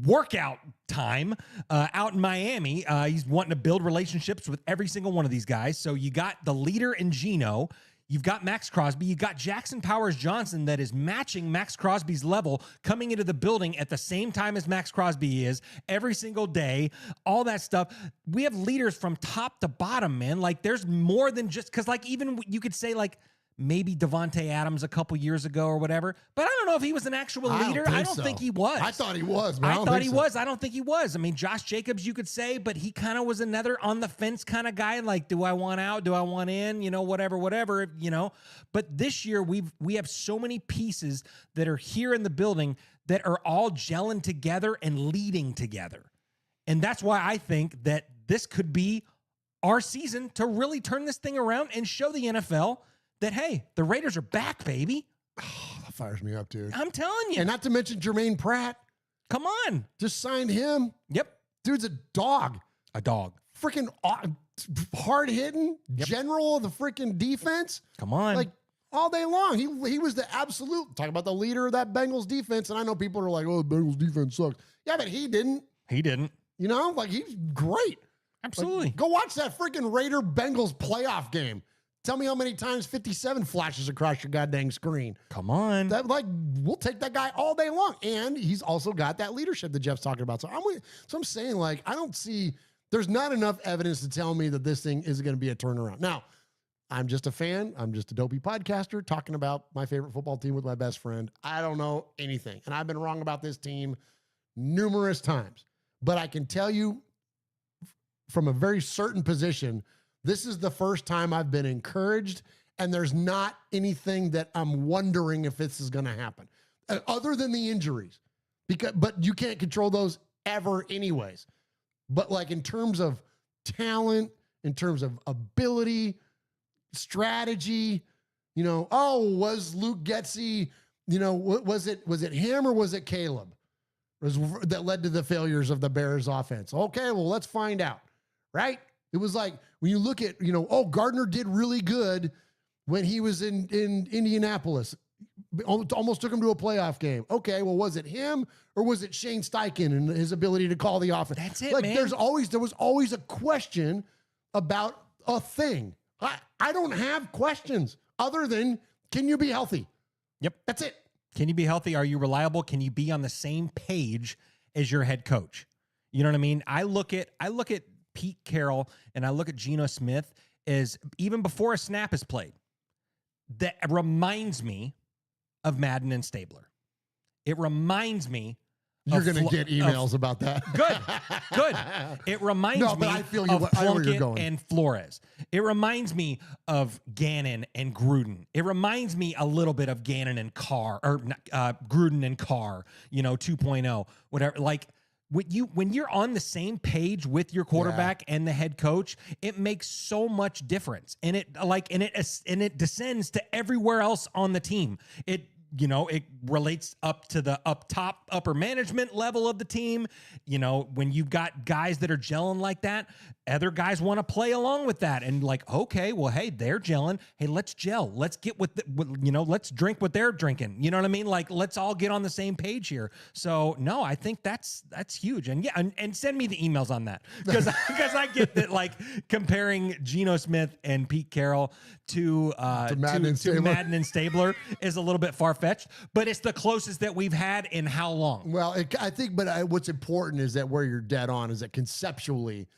workout time out in Miami. He's wanting to build relationships with every single one of these guys. So you got the leader in Geno. You've got Max Crosby. You've got Jackson Powers-Johnson that is matching Max Crosby's level, coming into the building at the same time as Max Crosby is every single day, all that stuff. We have leaders from top to bottom, man. Like, there's more than just, because, like, even you could say, like, maybe Devontae Adams a couple years ago or whatever, but I don't know if he was an actual leader. I don't think he was. I thought he was, but I thought he was. I don't think he was. I mean, Josh Jacobs, you could say, but he kind of was another on the fence kind of guy. Like, do I want out? Do I want in? You know, whatever, you know. But this year we have so many pieces that are here in the building that are all gelling together and leading together. And that's why I think that this could be our season to really turn this thing around and show the NFL that, hey, the Raiders are back, baby. Oh, that fires me up, dude. I'm telling you. And not to mention Jermaine Pratt. Come on. Just signed him. Yep. Dude's a dog. A dog. Freaking hard-hitting general of the freaking defense. Come on. Like, all day long. He was the absolute, talk about the leader of that Bengals defense, and I know people are like, oh, the Bengals defense sucks. Yeah, but he didn't. He didn't. You know? Like, he's great. Absolutely. Like, go watch that freaking Raider-Bengals playoff game. Tell me how many times 57 flashes across your goddamn screen. Come on. That, like, we'll take that guy all day long. And he's also got that leadership that Jeff's talking about. So I'm saying, like, I don't see, there's not enough evidence to tell me that this thing is going to be a turnaround. Now, I'm just a fan. I'm just a dopey podcaster talking about my favorite football team with my best friend. I don't know anything. And I've been wrong about this team numerous times. But I can tell you from a very certain position, this is the first time I've been encouraged, and there's not anything that I'm wondering if this is going to happen, other than the injuries. But you can't control those ever anyways. But like in terms of talent, in terms of ability, strategy, you know, was Luke Getsy, you know, was it him or was it Caleb that led to the failures of the Bears offense? Okay, well, let's find out, right? It was like, when you look at, you know, Gardner did really good when he was in Indianapolis. Almost took him to a playoff game. Okay, well, was it him or was it Shane Steichen and his ability to call the offense? That's it, like, man. There was always a question about a thing. I don't have questions other than, can you be healthy? Yep. That's it. Can you be healthy? Are you reliable? Can you be on the same page as your head coach? You know what I mean? I look at Pete Carroll and I look at Geno Smith as, even before a snap is played, that reminds me of Madden and Stabler. It reminds me. You're going to get emails about that. Good. It reminds me I feel of Plunkett going. and Flores. It reminds me of Gannon and Gruden. It reminds me a little bit of Gannon and Carr, or Gruden and Carr, you know, 2.0, whatever. Like, when you're on the same page with your quarterback and the head coach, it makes so much difference. And it descends to everywhere else on the team. It relates up to the upper management level of the team. You know, when you've got guys that are gelling like that, other guys want to play along with that. And like, okay, well, hey, they're gelling. Hey, let's gel. Let's get let's drink what they're drinking. You know what I mean? Like, let's all get on the same page here. So no, I think that's huge. And yeah, and send me the emails on that. Because I get that, like, comparing Geno Smith and Pete Carroll to Madden and Stabler is a little bit far-fetched, but it's the closest that we've had in how long? Well, I think, but what's important is that where you're dead on is that conceptually,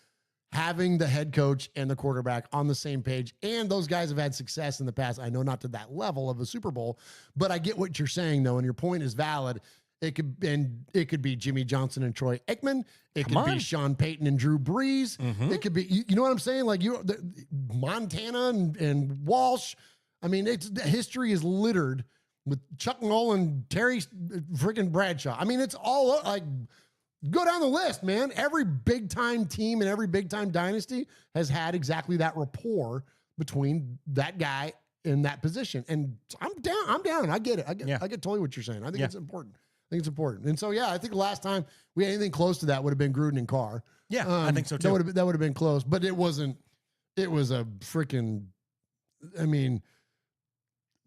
having the head coach and the quarterback on the same page, and those guys have had success in the past. I know not to that level of a Super Bowl, but I get what you're saying though, and your point is valid. It could be Jimmy Johnson and Troy Aikman. It could be Sean Payton and Drew Brees. Mm-hmm. It could be, you know what I'm saying? Like Montana and Walsh. I mean, history is littered with Chuck Nolan, Terry freaking Bradshaw. I mean, it's all like, go down the list, man. Every big time team and every big time dynasty has had exactly that rapport between that guy in that position. And I'm down. I get it. I get totally what you're saying. I think it's important. And so, yeah, I think the last time we had anything close to that would have been Gruden and Carr. Yeah, I think so too. That would have been close, but it wasn't. It was a freaking, I mean,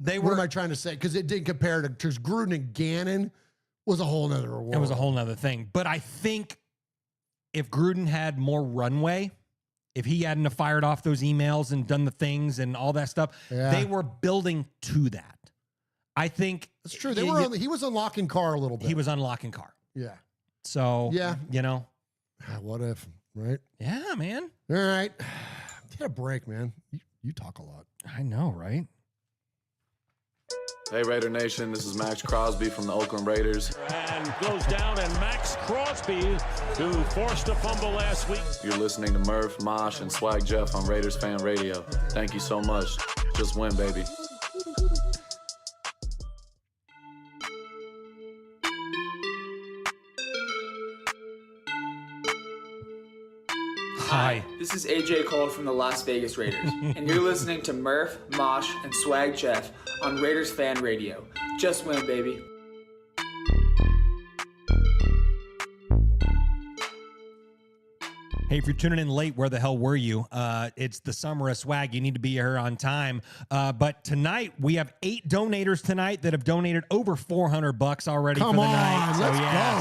what am I trying to say? Because it didn't compare to, because Gruden and Gannon was a whole nother world. It was a whole nother thing. But I think if Gruden had more runway, if he hadn't have fired off those emails and done the things and all that stuff, they were building to that. I think it's true. He was unlocking Carr a little bit. He was unlocking Carr. Yeah. So, what if, right? Yeah, man. All right. Get a break, man. You talk a lot. I know, right? Hey, Raider Nation, this is Max Crosby from the Oakland Raiders. And goes down, and Max Crosby, who forced a fumble last week. You're listening to Murf, Mosh, and Swag Jeff on Raiders Fan Radio. Thank you so much. Just win, baby. Hi. This is AJ Cole from the Las Vegas Raiders, and you're listening to Murf, Mosh, and Swag Jeff on Raiders Fan Radio. Just win, baby. Hey, if you're tuning in late, where the hell were you? It's the summer of swag. You need to be here on time. But tonight, we have 8 donators tonight that have donated over $400 already for the night.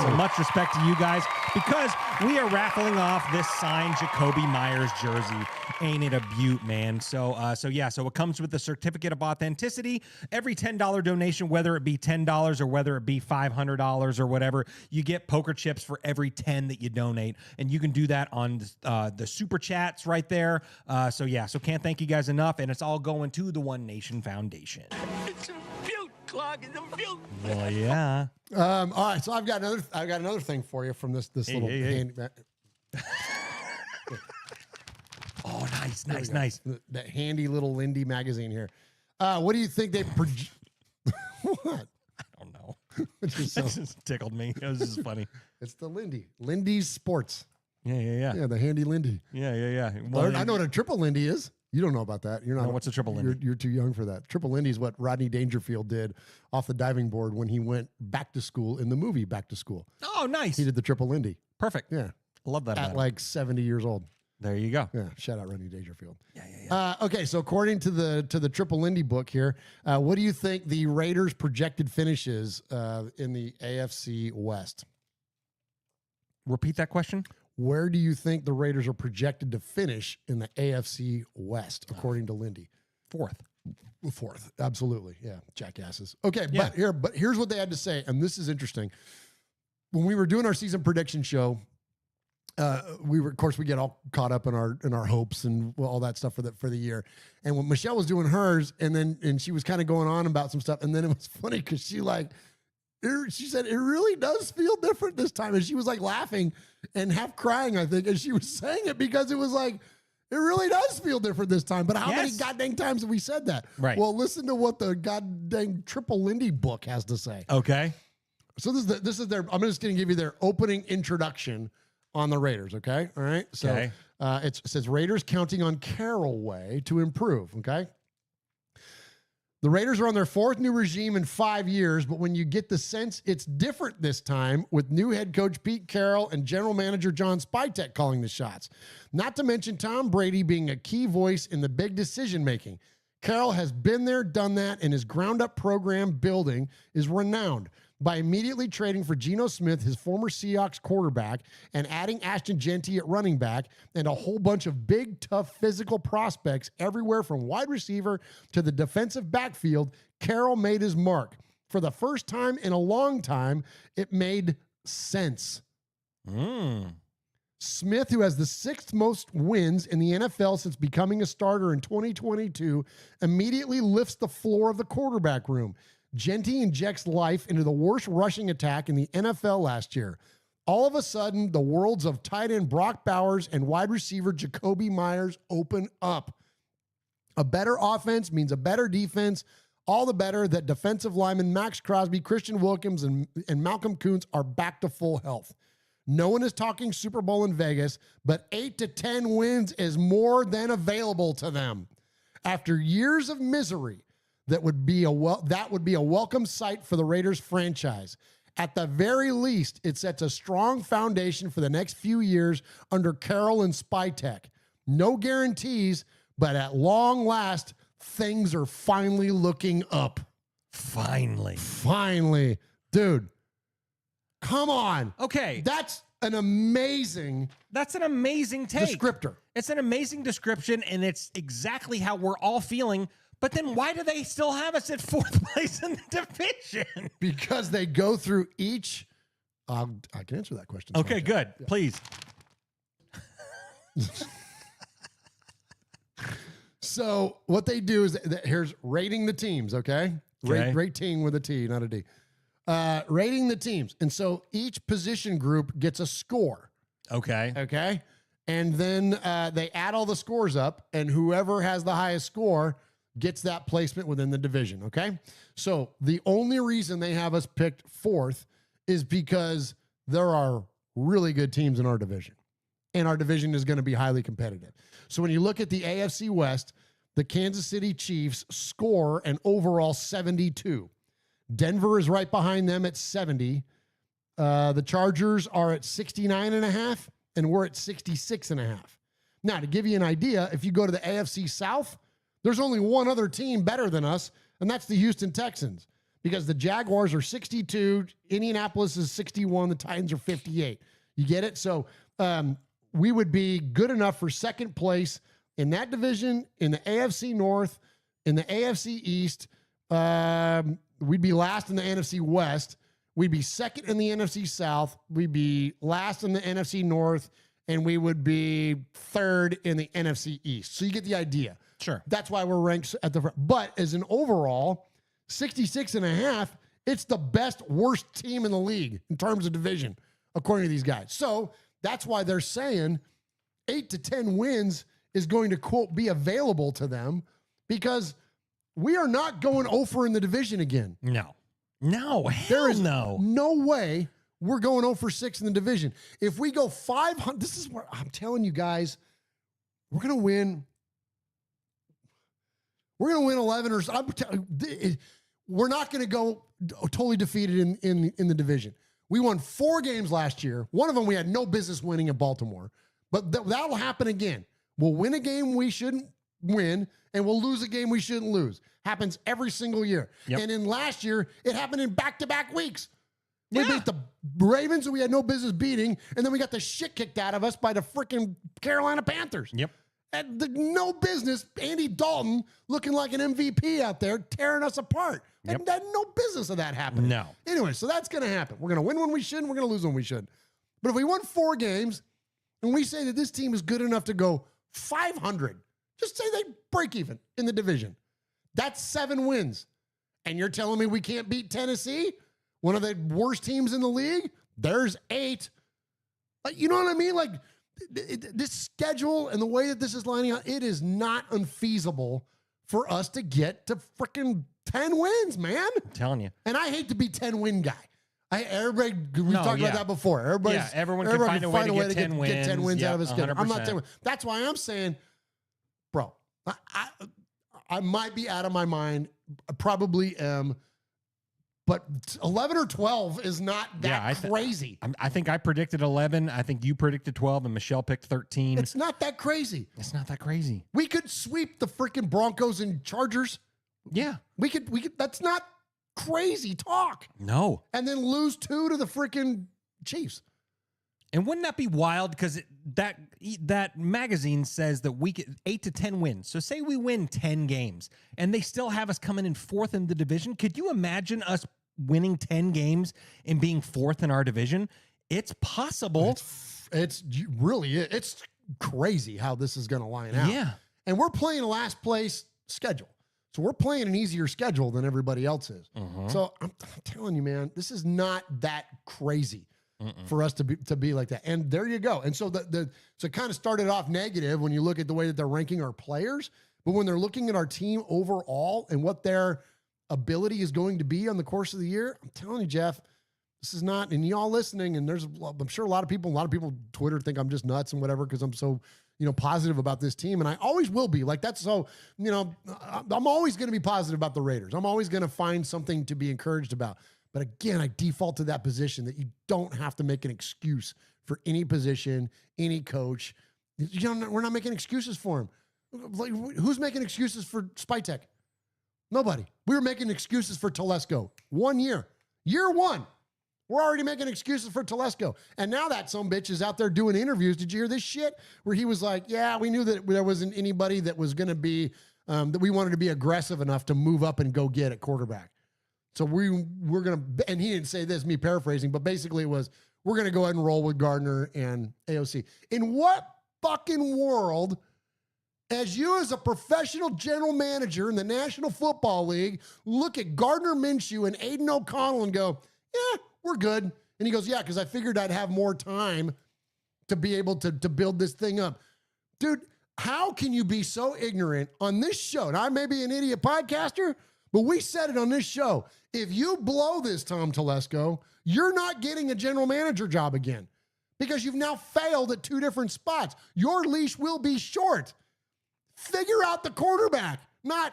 So, so much respect to you guys, because we are raffling off this signed Jacoby Myers jersey. Ain't it a beaut, man? So it comes with the certificate of authenticity. Every $10 donation, whether it be $10 or whether it be $500 or whatever, you get poker chips for every 10 that you donate. And you can do that on the super chats right there. So can't thank you guys enough. And it's all going to the One Nation Foundation. It's a beaut, Clark. It's a beaut. Well, yeah. All right. So I've got another thing for you from this little handy. Oh, nice. That handy little Lindy magazine here. What do you think they project? What? I don't know. It just tickled me. It was just funny. It's the Lindy's Sports. Yeah. Yeah, the handy Lindy. Yeah. Well, I know what a triple Lindy is. You don't know about that. You're not. No, what's a triple Lindy? You're too young for that. Triple Lindy is what Rodney Dangerfield did off the diving board when he went back to school in the movie Back to School. Oh, nice. He did the triple Lindy. Perfect. Yeah. Love that. At like 70 years old. There you go. Yeah. Shout out Rodney Dangerfield. Yeah. Okay. So according to the triple Lindy book here, what do you think the Raiders' projected finishes in the AFC West? Repeat that question. Where do you think the Raiders are projected to finish in the AFC West, according to Lindy? Fourth. Absolutely. Yeah. Jackasses. Okay. Yeah. But here's what they had to say. And this is interesting. When we were doing our season prediction show, we get all caught up in our hopes and all that stuff for the year. And when Michelle was doing hers, and she was kind of going on about some stuff, and then it was funny because she said it really does feel different this time, and she was like laughing and half crying, I think, and she was saying it because it was like it really does feel different this time. But how many goddamn times have we said that? Right. Well, listen to what the goddamn Triple Lindy book has to say. Okay. So this is their. I'm just going to give you their opening introduction on the Raiders, okay? All right? So it says Raiders counting on Carroll Way to improve, okay? The Raiders are on their 4th new regime in 5 years, but when you get the sense it's different this time with new head coach Pete Carroll and general manager John Spytek calling the shots. Not to mention Tom Brady being a key voice in the big decision-making. Carroll has been there, done that, and his ground-up program building is renowned. By immediately trading for Geno Smith, his former Seahawks quarterback, and adding Ashton Genty at running back, and a whole bunch of big, tough, physical prospects everywhere from wide receiver to the defensive backfield, Carroll made his mark. For the first time in a long time, it made sense. Smith, who has the 6th most wins in the NFL since becoming a starter in 2022, immediately lifts the floor of the quarterback room. Genty injects life into the worst rushing attack in the NFL last year. All of a sudden, the worlds of tight end Brock Bowers and wide receiver Jacoby Myers open up. A better offense means a better defense. All the better that defensive linemen Max Crosby, Christian Wilkins, and Malcolm Kuntz are back to full health. No one is talking Super Bowl in Vegas, but 8 to 10 wins is more than available to them. After years of misery, that would be a welcome sight for the Raiders franchise. At the very least, it sets a strong foundation for the next few years under Carroll and Spytek. No guarantees, but at long last, things are finally looking up. Finally. Dude, come on. Okay. That's an amazing. That's an amazing take. Descriptor. It's an amazing description, and it's exactly how we're all feeling. But then why do they still have us at 4th place in the division? Because they go through each. I can answer that question. Okay, good. Yeah. Please. So what they do is here's rating the teams. Okay. Rating with a T, not a D. Rating the teams. And so each position group gets a score. Okay. Okay. And then they add all the scores up, and whoever has the highest score gets that placement within the division. Okay. So the only reason they have us picked 4th is because there are really good teams in our division, and our division is going to be highly competitive. So when you look at the AFC West, the Kansas City Chiefs score an overall 72. Denver is right behind them at 70. The Chargers are at 69.5, and we're at 66.5. Now, to give you an idea, if you go to the AFC South, there's only one other team better than us, and that's the Houston Texans, because the Jaguars are 62, Indianapolis is 61, the Titans are 58. You get it? So we would be good enough for 2nd place in that division, in the AFC North, in the AFC East. We'd be last in the NFC West. We'd be 2nd in the NFC South. We'd be last in the NFC North, and we would be 3rd in the NFC East. So you get the idea. Sure. That's why we're ranked at the front. But as an overall, 66.5, it's the best, worst team in the league in terms of division, according to these guys. So that's why they're saying 8 to 10 wins is going to, quote, be available to them, because we are not going over in the division again. No, There is no way we're going 0 for 6 in the division. If we go 500, this is where I'm telling you guys, we're going to win. We're going to win 11 or we're not going to go totally defeated in the division. We won 4 games last year. One of them we had no business winning at Baltimore, but that'll happen again. We'll win a game we shouldn't win, and we'll lose a game we shouldn't lose. Happens every single year. Yep. And in last year, it happened in back-to-back weeks. We beat the Ravens, who we had no business beating, and then we got the shit kicked out of us by the freaking Carolina Panthers. Yep. And no business, Andy Dalton looking like an MVP out there tearing us apart. Yep. And had no business of that happening. No. Anyway, so that's going to happen. We're going to win when we shouldn't. We're going to lose when we should. But if we won 4 games and we say that this team is good enough to go 500, just say they break even in the division. That's 7 wins. And you're telling me we can't beat Tennessee, one of the worst teams in the league? There's 8. You know what I mean? Like, this schedule and the way that this is lining out, it is not unfeasible for us to get to freaking 10 wins, man. I'm telling you. And I hate to be 10-win guy. We talked about that before. Everyone can find a way to get 10 wins. Get 10 wins out of a schedule. 100%. I'm not 10 wins. That's why I'm saying, bro, I might be out of my mind. I probably am. But 11 or 12 is not that crazy. I think I predicted 11. I think you predicted 12, and Michelle picked 13. It's not that crazy. It's not that crazy. We could sweep the freaking Broncos and Chargers. Yeah. We could. That's not crazy talk. No. And then lose 2 to the freaking Chiefs. And wouldn't that be wild? Because that magazine says that we get 8 to 10 wins. So say we win 10 games, and they still have us coming in 4th in the division. Could you imagine us winning 10 games and being 4th in our division? It's possible. It's crazy how this is going to line out. Yeah. And we're playing a last place schedule. So we're playing an easier schedule than everybody else is. So I'm telling you, man, this is not that crazy for us to be like that. And there you go. And so so it kind of started off negative when you look at the way that they're ranking our players, but when they're looking at our team overall and what their ability is going to be on the course of the year, I'm telling you, Jeff, this is not, and y'all listening, and I'm sure a lot of people on Twitter think I'm just nuts and whatever, because I'm so, positive about this team. And I always will be. Like, that's so, I'm always going to be positive about the Raiders. I'm always going to find something to be encouraged about. But again, I default to that position that you don't have to make an excuse for any position, any coach. We're not making excuses for him. Like, who's making excuses for Spytek? Nobody. We were making excuses for Telesco 1 year. Year 1. We're already making excuses for Telesco. And now that some bitch is out there doing interviews. Did you hear this shit? Where he was like, yeah, we knew that there wasn't anybody that was going to be, that we wanted to be aggressive enough to move up and go get at quarterback. So we're going to, and he didn't say this, me paraphrasing, but basically it was, we're going to go ahead and roll with Gardner and AOC. In what fucking world, as you as a professional general manager in the National Football League, look at Gardner Minshew and Aiden O'Connell and go, yeah, we're good. And he goes, yeah, because I figured I'd have more time to be able to build this thing up. Dude, how can you be so ignorant on this show? Now, I may be an idiot podcaster, but we said it on this show. If you blow this, Tom Telesco, you're not getting a general manager job again because you've now failed at 2 different spots. Your leash will be short. Figure out the quarterback, not,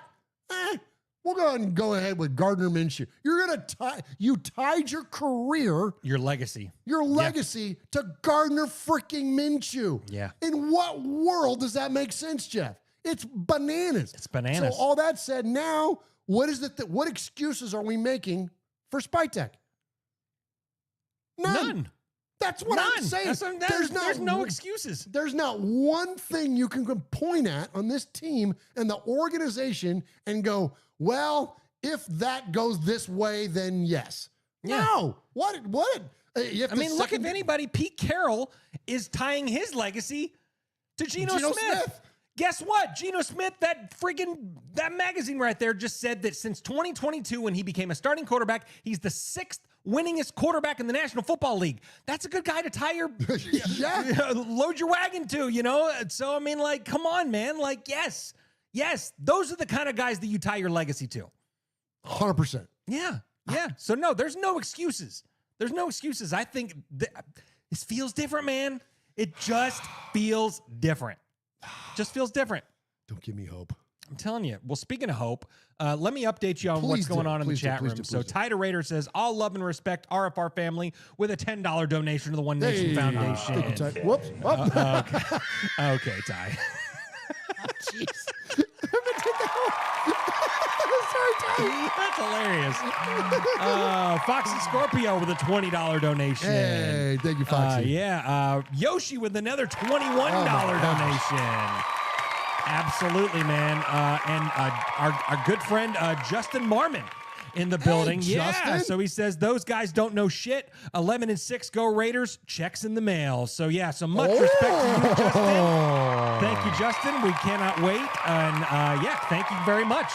we'll go ahead with Gardner Minshew. You're going to you tied your career. Your legacy. To Gardner freaking Minshew. Yeah. In what world does that make sense, Jeff? It's bananas. So all that said, now, what is it what excuses are we making for Spytek? None. That's what I'm saying. There's no excuses. There's not one thing you can point at on this team and the organization and go, well, if that goes this way, then yes. Yeah. No. What? Look, if anybody, Pete Carroll is tying his legacy to Geno Smith. Guess what? Geno Smith, that magazine right there just said that since 2022, when he became a starting quarterback, he's the 6th winningest quarterback in the National Football League. That's a good guy to tie your load your wagon to, you know? So, I mean, like, come on, man. Like, yes, those are the kind of guys that you tie your legacy to. 100%. Yeah. So, no, there's no excuses. I think this feels different, man. It just feels different. Don't give me hope. I'm telling you. Well, speaking of hope, let me update you on what's going on in the chat room. So Tyder Raider says, all love and respect RFR family with a $10 donation to the One Nation Foundation. Whoops. Okay, Ty. Jeez. Sorry, Ty. That's hilarious. Foxy Scorpio with a $20 donation. Hey, thank you, Foxy. Yoshi with another $21 donation. Absolutely, man. And our good friend Justin Marmon in the building. Justin? So he says, those guys don't know shit. 11-6, go Raiders. Checks in the mail. So so much respect to you, Justin. Thank you, Justin. We cannot wait. And thank you very much.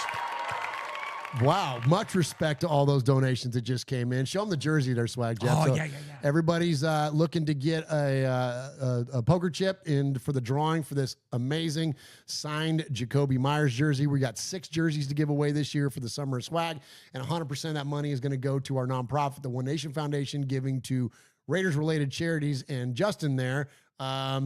Wow, much respect to all those donations that just came in. Show them the jersey there, Swag Jeff. Oh, so yeah. Everybody's looking to get a poker chip in for the drawing for this amazing signed Jacoby Myers jersey. We got 6 jerseys to give away this year for the Summer of Swag, and 100% of that money is going to go to our nonprofit, the One Nation Foundation, giving to Raiders-related charities. And Justin there, I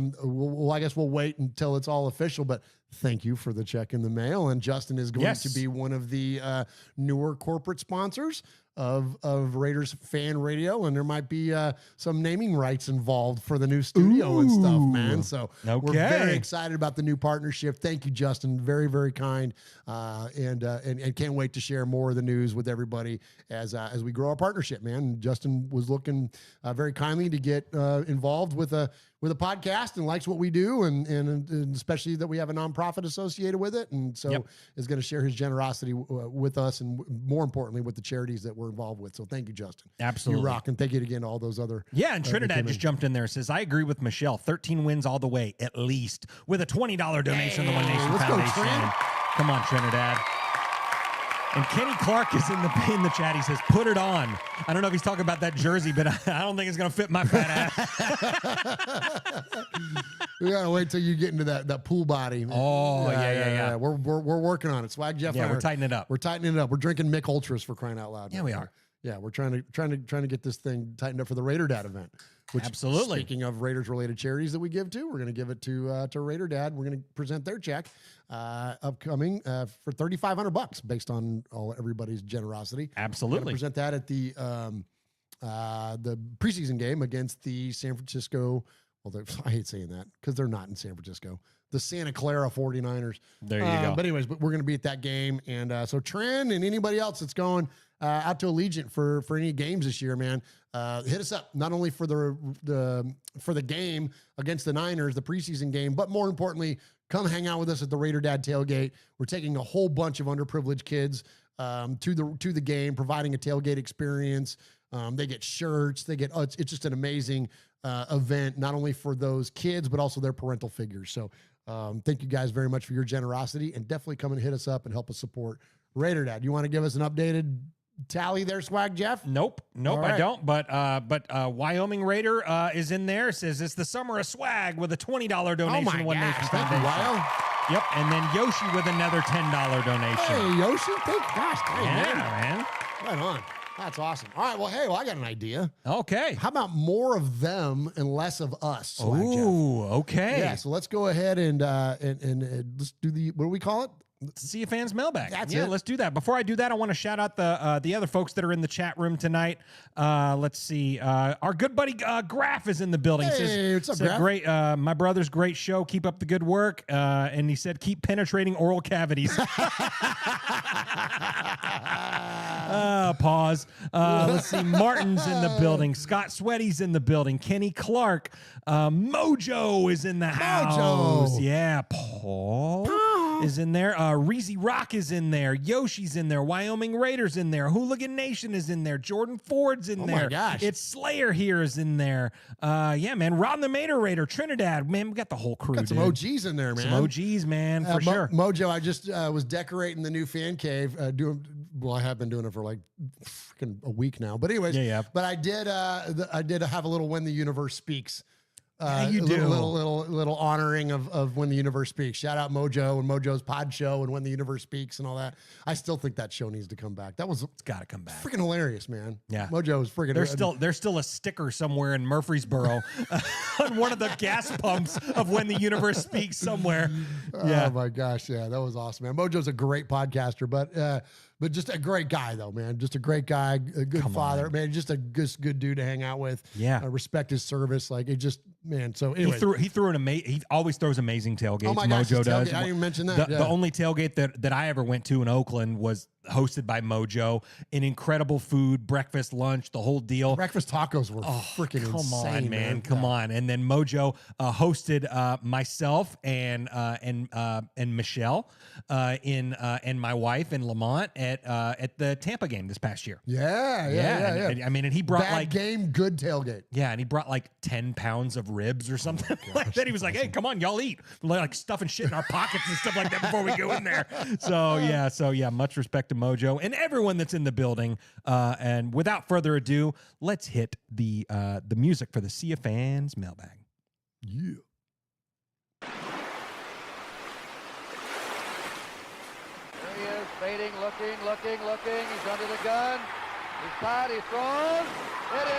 guess we'll wait until it's all official, but thank you for the check in the mail. And Justin is going to be one of the newer corporate sponsors of Raiders Fan Radio, and there might be some naming rights involved for the new studio and stuff, man. So we're very excited about the new partnership. Thank you, Justin. Very, very kind, and can't wait to share more of the news with everybody as we grow our partnership, man. Justin was looking very kindly to get involved with a podcast and likes what we do, and especially that we have a nonprofit associated with it, and so is going to share his generosity with us, and more importantly with the charities that we're involved with. So thank you, Justin. Absolutely. You rock, and thank you again to all those other. Yeah, and Trinidad just jumped in there and says, I agree with Michelle. 13 wins all the way, at least, with a $20 donation to the One Nation Foundation. Come on, Trinidad. And Kenny Clark is in the chat. He says, put it on. I don't know if he's talking about that jersey, but I don't think it's going to fit my fat ass. We got to wait till you get into that pool body. Oh, yeah. We're working on it. Swag Jeff. Yeah, we're tightening it up. We're tightening it up. We're drinking Mick Ultras for crying out loud. Yeah, we are. Yeah, we're trying to get this thing tightened up for the Raider Dad event. Which, absolutely. Speaking of Raiders-related charities that we give to, we're going to give it to Raider Dad. We're going to present their check upcoming for $3,500 based on everybody's generosity. Absolutely. We're going to present that at the preseason game against the San Francisco Although I hate saying that because they're not in San Francisco. The Santa Clara 49ers. There you go. But anyways, we're going to be at that game. And so Trent and anybody else that's going out to Allegiant for any games this year, man, hit us up. Not only for the game against the Niners, the preseason game, but more importantly, come hang out with us at the Raider Dad tailgate. We're taking a whole bunch of underprivileged kids to the game, providing a tailgate experience. They get shirts. They get it's just an amazing event, not only for those kids but also their parental figures. So thank you guys very much for your generosity, and definitely come and hit us up and help us support Raider Dad. You want to give us an updated tally there, Swag Jeff? Nope, right. I don't. But Wyoming Raider is in there. Says it's the summer of swag with a $20 donation to One Nation Thank you, Foundation. Wyo. Yep, and then Yoshi with another $10 donation. Hey, Yoshi. Gosh, Man. Right on. That's awesome. All right. Well, I got an idea. Okay. How about more of them and less of us? Swag Jeff? Ooh, okay. Yeah. So let's go ahead and let's do what do we call it? See a fan's mailbag. That's it. Let's do that. Before I do that, I want to shout out the other folks that are in the chat room tonight. Let's see. Our good buddy Graf is in the building. Hey, what's up, Graf? Great, my brother's great show. Keep up the good work. And he said, keep penetrating oral cavities. Pause. Let's see. Martin's in the building. Scott Sweaty's in the building. Kenny Clark. Mojo is in the house. Yeah. Paul is in there. Reezy Rock is in there. Yoshi's in there. Wyoming Raiders in there. Hooligan Nation is in there. Jordan Ford's in there. Oh my gosh. It's Slayer here is in there. Yeah, man. Ron the Mater Raider. Trinidad. Man, we got the whole crew. Got some OGs in there, man. Some OGs, man, for sure. Mojo, I just was decorating the new fan cave. I have been doing it for like freaking a week now. But anyways, yeah. But I did have a little When the Universe Speaks. Yeah, you do. Little honoring of When the Universe Speaks. Shout out Mojo and Mojo's Pod Show and When the Universe Speaks and all that. I still think that show needs to come back. It's got to come back. Freaking hilarious, man. Yeah, Mojo is freaking. There's still a sticker somewhere in Murfreesboro on one of the gas pumps of When the Universe Speaks somewhere. Yeah. Oh my gosh, yeah, that was awesome, man. Mojo's a great podcaster, but just a great guy though, man. Just a great guy, a good father, man. Just a good dude to hang out with. Yeah, I respect his service. Like it just, man. So anyway, he always throws amazing tailgates. Oh my gosh, Mojo does. I didn't even mention that. The only tailgate that I ever went to in Oakland was hosted by Mojo. An incredible food, breakfast, lunch, the whole deal. Breakfast tacos were freaking insane, man. Come on. And then Mojo hosted myself and Michelle and my wife in Lamont at the Tampa game this past year. Yeah. I mean, and he brought bad game, good tailgate. Yeah, and he brought like 10 pounds of ribs or something like that. He was like, "Hey, come on, y'all eat." Like stuffing shit in our pockets and stuff like that before we go in there. So yeah, much respect to Mojo and everyone that's in the building. And without further ado, let's hit the music for the Sea of Fans mailbag. Yeah. There he is, fading, looking. He's under the gun. He's tied, he's thrown. It is.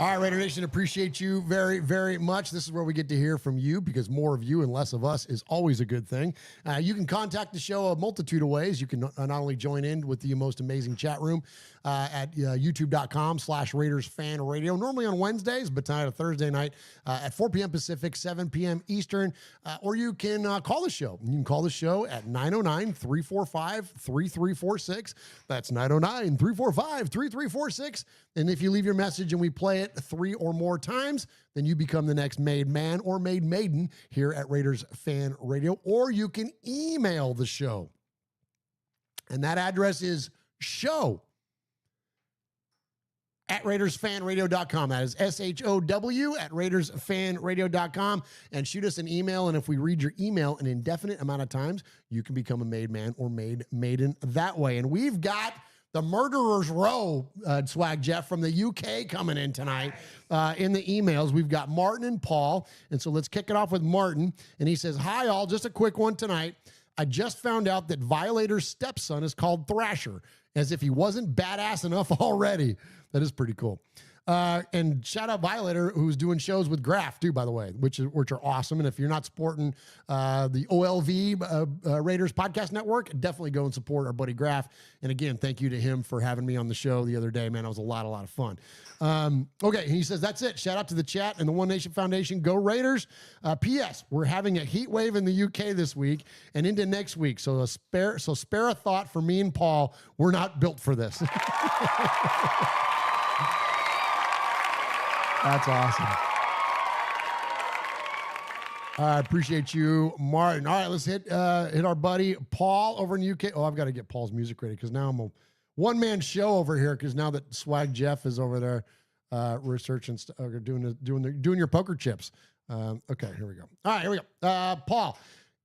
All right, Raider Nation, appreciate you very, very much. This is where we get to hear from you because more of you and less of us is always a good thing. You can contact the show a multitude of ways. You can not only join in with the most amazing chat room at youtube.com/Raiders Fan Radio, normally on Wednesdays, but tonight, a Thursday night at 4 p.m. Pacific, 7 p.m. Eastern, or you can call the show. You can call the show at 909-345-3346. That's 909-345-3346. And if you leave your message and we play it 3 or more times, then you become the next made man or made maiden here at Raiders Fan Radio. Or you can email the show. And that address is show@RaidersFanRadio.com. That is SHOW at RaidersFanRadio.com. And shoot us an email. And if we read your email an indefinite amount of times, you can become a made man or made maiden that way. And we've got the Murderer's Row, Swag Jeff, from the UK coming in tonight in the emails. We've got Martin and Paul. And so let's kick it off with Martin. And he says, "Hi, all. Just a quick one tonight. I just found out that Violator's stepson is called Thrasher, as if he wasn't badass enough already. That is pretty cool. And shout out Violator, who's doing shows with Graf too, by the way, which are awesome. And if you're not supporting the OLV Raiders Podcast Network, definitely go and support our buddy Graf. And again, thank you to him for having me on the show the other day, man. It was a lot of fun. Okay, he says that's it. Shout out to the chat and the One Nation Foundation. Go Raiders. P.S. We're having a heat wave in the UK this week and into next week. So spare a thought for me and Paul. We're not built for this. That's awesome. I appreciate you, Martin. All right, let's hit our buddy Paul over in the UK. Oh, I've got to get Paul's music ready because now I'm a one-man show over here because now that Swag Jeff is over there researching or doing your poker chips. Okay, here we go. All right, here we go. Paul.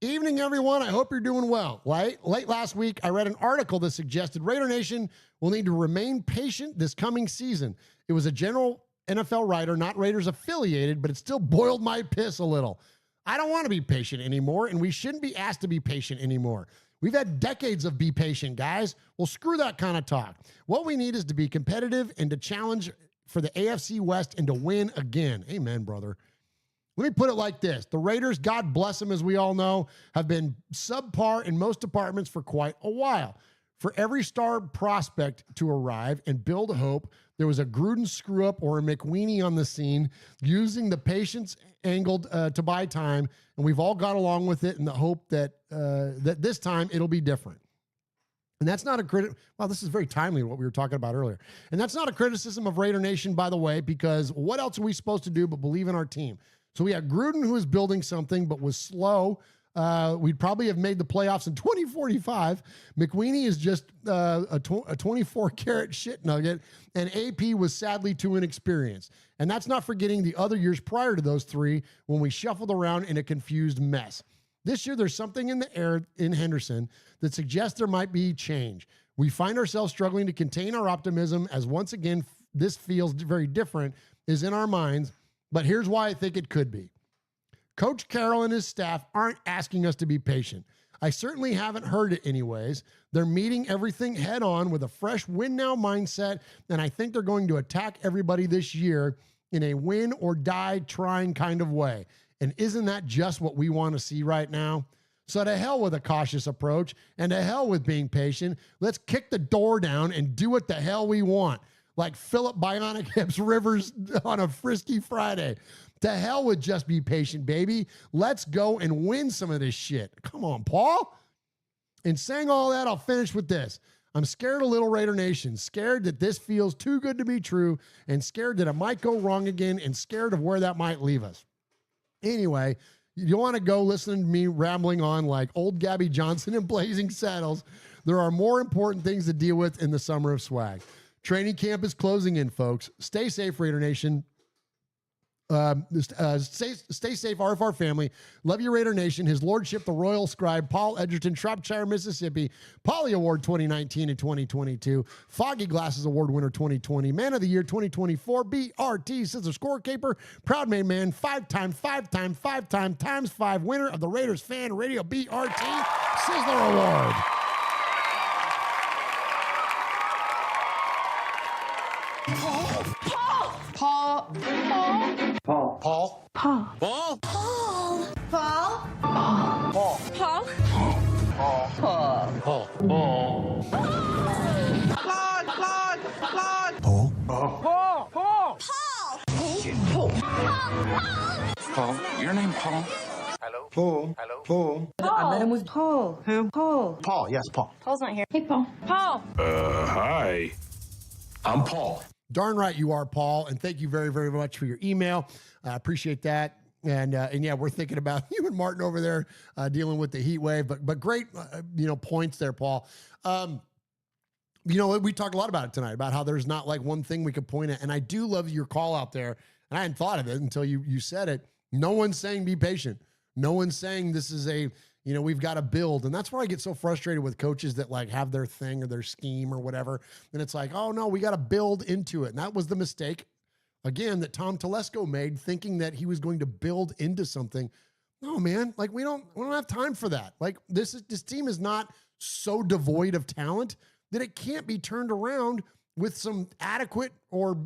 Evening, everyone. I hope you're doing well. Late last week, I read an article that suggested Raider Nation will need to remain patient this coming season. It was a general NFL writer, not Raiders affiliated, but it still boiled my piss a little. I don't want to be patient anymore, and we shouldn't be asked to be patient anymore. We've had decades of be patient, guys. Well, screw that kind of talk. What we need is to be competitive and to challenge for the AFC West and to win again. Amen, brother. Let me put it like this. The Raiders, God bless them, as we all know, have been subpar in most departments for quite a while. For every star prospect to arrive and build hope, there was a Gruden screw-up or a McWeenie on the scene using the patience angled to buy time, and we've all got along with it in the hope that that this time it'll be different. And that's not a critic. Well, this is very timely what we were talking about earlier. And that's not a criticism of Raider Nation, by the way, because what else are we supposed to do but believe in our team? So we had Gruden, who was building something but was slow. We'd probably have made the playoffs in 2045. McWeenie is just a 24-carat shit nugget, and AP was sadly too inexperienced. And that's not forgetting the other years prior to those three when we shuffled around in a confused mess. This year, there's something in the air in Henderson that suggests there might be change. We find ourselves struggling to contain our optimism as once again, this feels very different, is in our minds, but here's why I think it could be. Coach Carroll and his staff aren't asking us to be patient. I certainly haven't heard it anyways. They're meeting everything head on with a fresh win now mindset, and I think they're going to attack everybody this year in a win or die trying kind of way. And isn't that just what we want to see right now? So to hell with a cautious approach and to hell with being patient. Let's kick the door down and do what the hell we want. Like Philip Bionic Hips Rivers on a Frisky Friday. To hell with just be patient, baby. Let's go and win some of this shit. Come on, Paul. In saying all that, I'll finish with this. I'm scared a little, Raider Nation. Scared that this feels too good to be true and scared that it might go wrong again and scared of where that might leave us. Anyway, you want to go listening to me rambling on like old Gabby Johnson in Blazing Saddles. There are more important things to deal with in the summer of swag. Training camp is closing in, folks. Stay safe, Raider Nation. Stay safe, RFR family. Love you, Raider Nation. His Lordship, the Royal Scribe, Paul Edgerton, Shropshire, Mississippi, Polly Award 2019 and 2022, Foggy Glasses Award winner 2020, Man of the Year 2024, BRT, Scissor Score Caper, Proud Made Man, 5-time times 5 winner of the Raiders Fan Radio BRT Sizzler Award. Paul, your name Paul? Hello? Paul. Hello? Paul. Paul. I met him with Paul. Who? Paul. Paul, yes, Paul. Paul's not here. Hey, Paul. Paul. Hi. I'm Paul. Darn right you are, Paul, and thank you very, very much for your email. I appreciate that. And yeah, we're thinking about you and Martin over there dealing with the heat wave, but great, points there, Paul. We talked a lot about it tonight, about how there's not like one thing we could point at. And I do love your call out there. And I hadn't thought of it until you said it. No one's saying be patient. No one's saying this is we've got to build. And that's where I get so frustrated with coaches that like have their thing or their scheme or whatever. And it's like, oh no, we got to build into it. And that was the mistake, again, that Tom Telesco made, thinking that he was going to build into something. No, man. Like we don't have time for that. Like this team is not so devoid of talent that it can't be turned around with some adequate or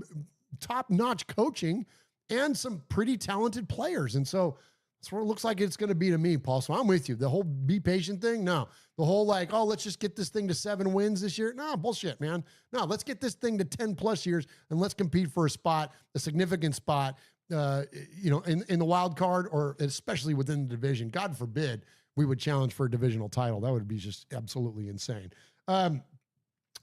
top-notch coaching and some pretty talented players. And so that's what it looks like it's going to be to me, Paul. So I'm with you. The whole be patient thing, no. The whole like, oh, let's just get this thing to 7 wins this year. No, bullshit, man. No, let's get this thing to 10 plus years and let's compete for a spot, a significant spot, in the wild card or especially within the division. God forbid we would challenge for a divisional title. That would be just absolutely insane. All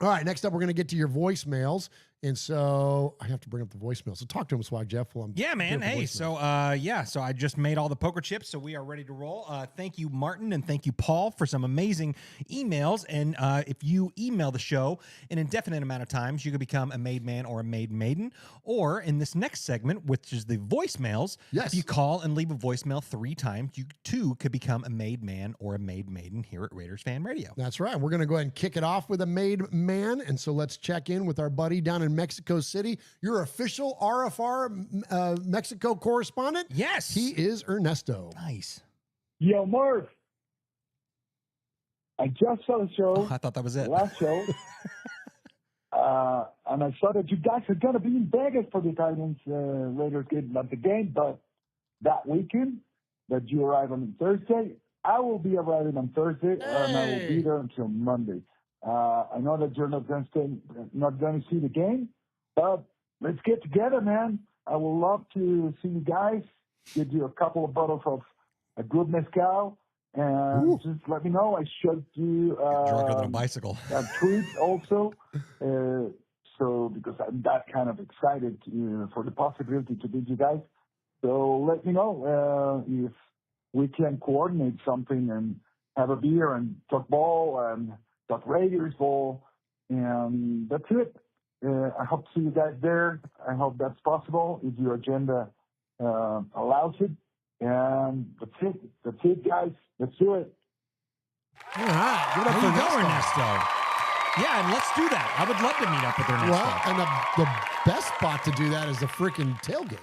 right, next up, we're going to get to your voicemails. And so I have to bring up the voicemail. So talk to him, Swag Jeff. Yeah, man. Hey, so I just made all the poker chips, so we are ready to roll. Thank you, Martin, and thank you, Paul, for some amazing emails. And if you email the show an indefinite amount of times, you can become a made man or a made maiden. Or in this next segment, which is the voicemails, if you call and leave a voicemail 3 times, you too could become a made man or a made maiden here at Raiders Fan Radio. That's right. We're going to go ahead and kick it off with a made man. And so let's check in with our buddy down in Mexico City, your official RFR Mexico correspondent. Yes. He is Ernesto. Nice. Yo, Murf. I just saw the show. Oh, I thought that was it. Last show. And I saw that you guys are going to be in Vegas for the Titans Raiders game, not the game, but that weekend that you arrive on Thursday. I will be arriving on Thursday, and I will be there until Monday. I know that you're not going to see the game, but let's get together, man. I would love to see you guys, give you a couple of bottles of a good mezcal, and just let me know. I showed you drunker than a bicycle. A tweet also, so because I'm that kind of excited for the possibility to meet you guys. So let me know if we can coordinate something and have a beer and talk ball and talk Raiders ball, and that's it. I hope to see you guys there. I hope that's possible if your agenda allows it. And that's it. That's it, guys. Let's do it. All right. There you go, Ernesto. Yeah, and let's do that. I would love to meet up with Ernesto. Well, and the best spot to do that is the freaking tailgate.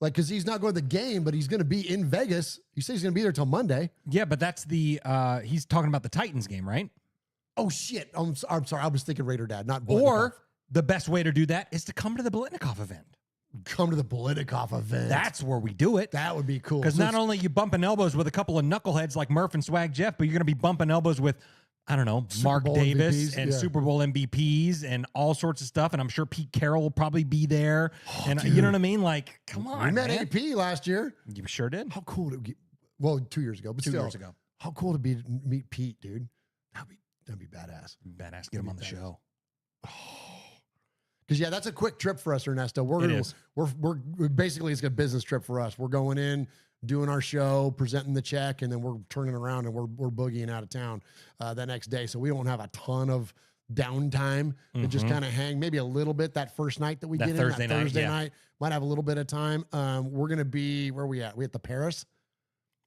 Like, because he's not going to the game, but he's going to be in Vegas. You say he's going to be there till Monday. Yeah, but that's he's talking about the Titans game, right? Oh, shit. I'm sorry. I was thinking Raider Dad, not Blitnikoff. Or the best way to do that is to come to the Blitnikoff event. Come to the Blitnikoff event. That's where we do it. That would be cool. Because not only you bumping elbows with a couple of knuckleheads like Murf and Swag Jeff, but you're going to be bumping elbows with, I don't know, Mark Davis MVPs, and Super Bowl MVPs and all sorts of stuff. And I'm sure Pete Carroll will probably be there. And dude. You know what I mean? Like, come on, we met man. AP last year. You sure did? How cool would it be? Well, 2 years ago, but 2 still. years ago. How cool to be to meet Pete, dude. That'd be badass. Badass. Get him on the show. Because that's a quick trip for us, Ernesto. We're basically, it's a business trip for us. We're going in, doing our show, presenting the check, and then we're turning around and we're boogieing out of town the next day. So we don't have a ton of downtime to just kind of hang. Maybe a little bit that first night that we get Thursday in. That Thursday Thursday night might have a little bit of time. We're gonna be where are we at? We at the Paris?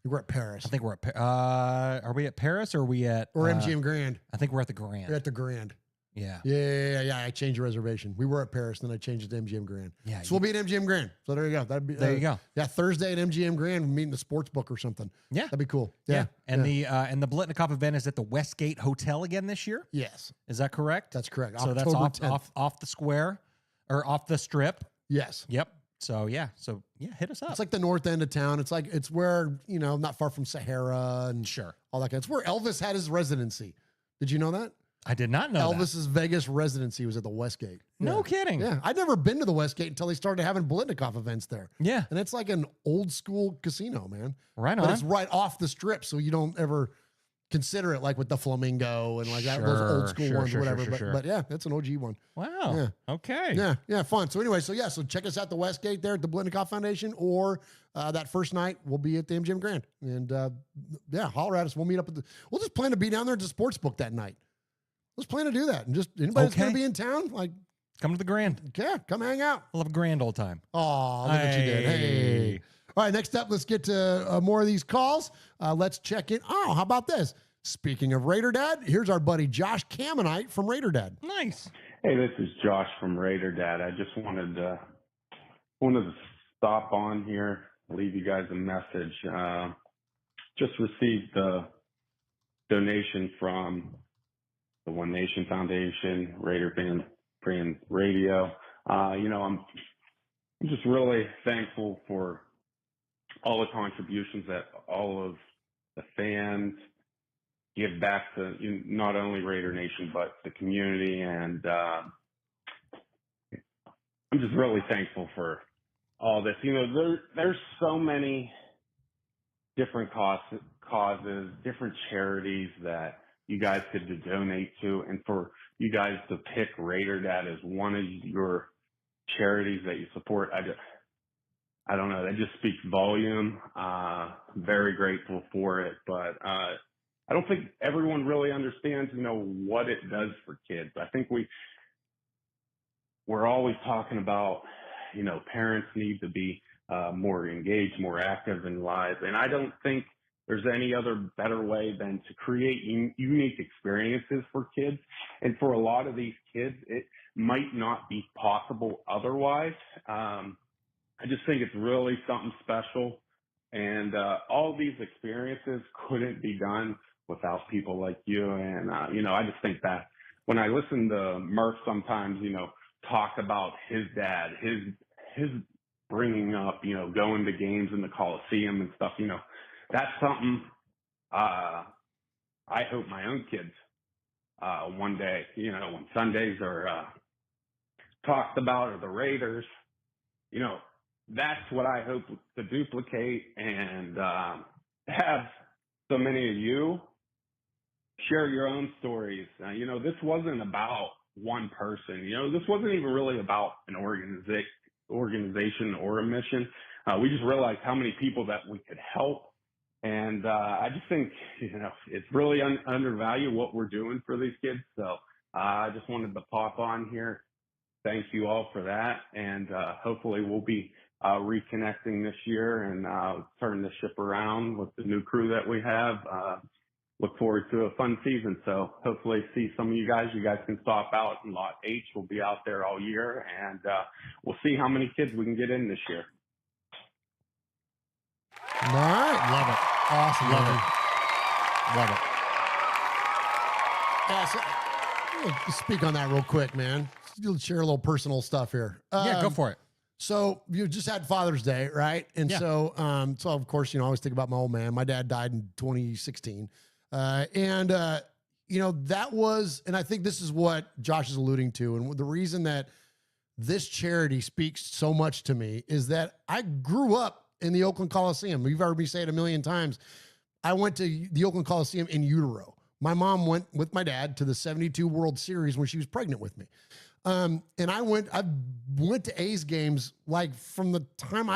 We're at Paris. I think we're at. Are we at Paris or are we at? Or MGM Grand? I think we're at the Grand. We're at the Grand. Yeah. Yeah. I changed the reservation. We were at Paris, then I changed it to MGM Grand. Yeah. So we'll be at MGM Grand. So there you go. That'd be there. You go. Yeah, Thursday at MGM Grand, we're meeting the sports book or something. Yeah, that'd be cool. Yeah. And the Blitnikoff event is at the Westgate Hotel again this year. Yes. Is that correct? That's correct. So October that's off the square or off the strip. Yes. Yep. So hit us up. It's like the north end of town. It's where, not far from Sahara and all that kind. It's where Elvis had his residency. Did you know that? I did not know Elvis's Vegas residency was at the Westgate. No kidding. Yeah. I'd never been to the Westgate until they started having Blitnikoff events there. Yeah. And it's like an old school casino, man. Right on. But it's right off the strip, so you don't ever consider it like with the Flamingo and like that, those old school ones or whatever. But yeah, that's an OG one. Wow. Yeah. Okay. Yeah, fun. So anyway, so check us out the Westgate there at the Blitnikoff Foundation, or that first night we'll be at the MGM Grand. And holler at us. We'll meet up we'll just plan to be down there at the sports book that night. Let's plan to do that. And just anybody that's gonna be in town, like come to the Grand. Yeah, come hang out. We'll have a grand old time. Oh, look what you did. Hey. All right, next up, let's get to more of these calls. Let's check in. Oh, how about this? Speaking of Raider Dad, here's our buddy Josh Camonite from Raider Dad. Nice. Hey, this is Josh from Raider Dad. I just wanted to stop on here, leave you guys a message. just received a donation from the One Nation Foundation, Raider Fan Radio. I'm just really thankful for all the contributions that all of the fans give back to not only Raider Nation, but the community. And I'm just really thankful for all this. There's so many different causes, different charities that you guys could donate to. And for you guys to pick Raider Dad as one of your charities that you support, I don't know, that just speaks volume. Very grateful for it. But I don't think everyone really understands, what it does for kids. I think we're always talking about, parents need to be more engaged, more active in lives. And I don't think there's any other better way than to create unique experiences for kids. And for a lot of these kids, it might not be possible otherwise. I just think it's really something special. And all these experiences couldn't be done without people like you. And, I just think that when I listen to Murf sometimes, talk about his dad, his bringing up, going to games in the Coliseum and stuff, that's something I hope my own kids one day, when Sundays are talked about, or the Raiders, that's what I hope to duplicate, and have so many of you share your own stories. This wasn't about one person. This wasn't even really about an organization or a mission. We just realized how many people that we could help. And I just think, it's really undervalued what we're doing for these kids. So I just wanted to pop on here. Thank you all for that. And hopefully we'll be reconnecting this year and turn the ship around with the new crew that we have. Look forward to a fun season. So hopefully see some of you guys. You guys can stop out in Lot H. We'll be out there all year, and we'll see how many kids we can get in this year. All right. Love it. Awesome. Love man. it. Love it. Yeah, so, let's speak on that real quick, man. Let's share a little personal stuff here. Yeah, go for it. So you just had Father's Day, right? And Yeah. so of course, I always think about my old man. My dad died in 2016. That was, and I think this is what Josh is alluding to. And the reason that this charity speaks so much to me is that I grew up in the Oakland Coliseum. You've heard me say it a million times. I went to the Oakland Coliseum in utero. My mom went with my dad to the 72 World Series when she was pregnant with me. And I went to A's games, like from the time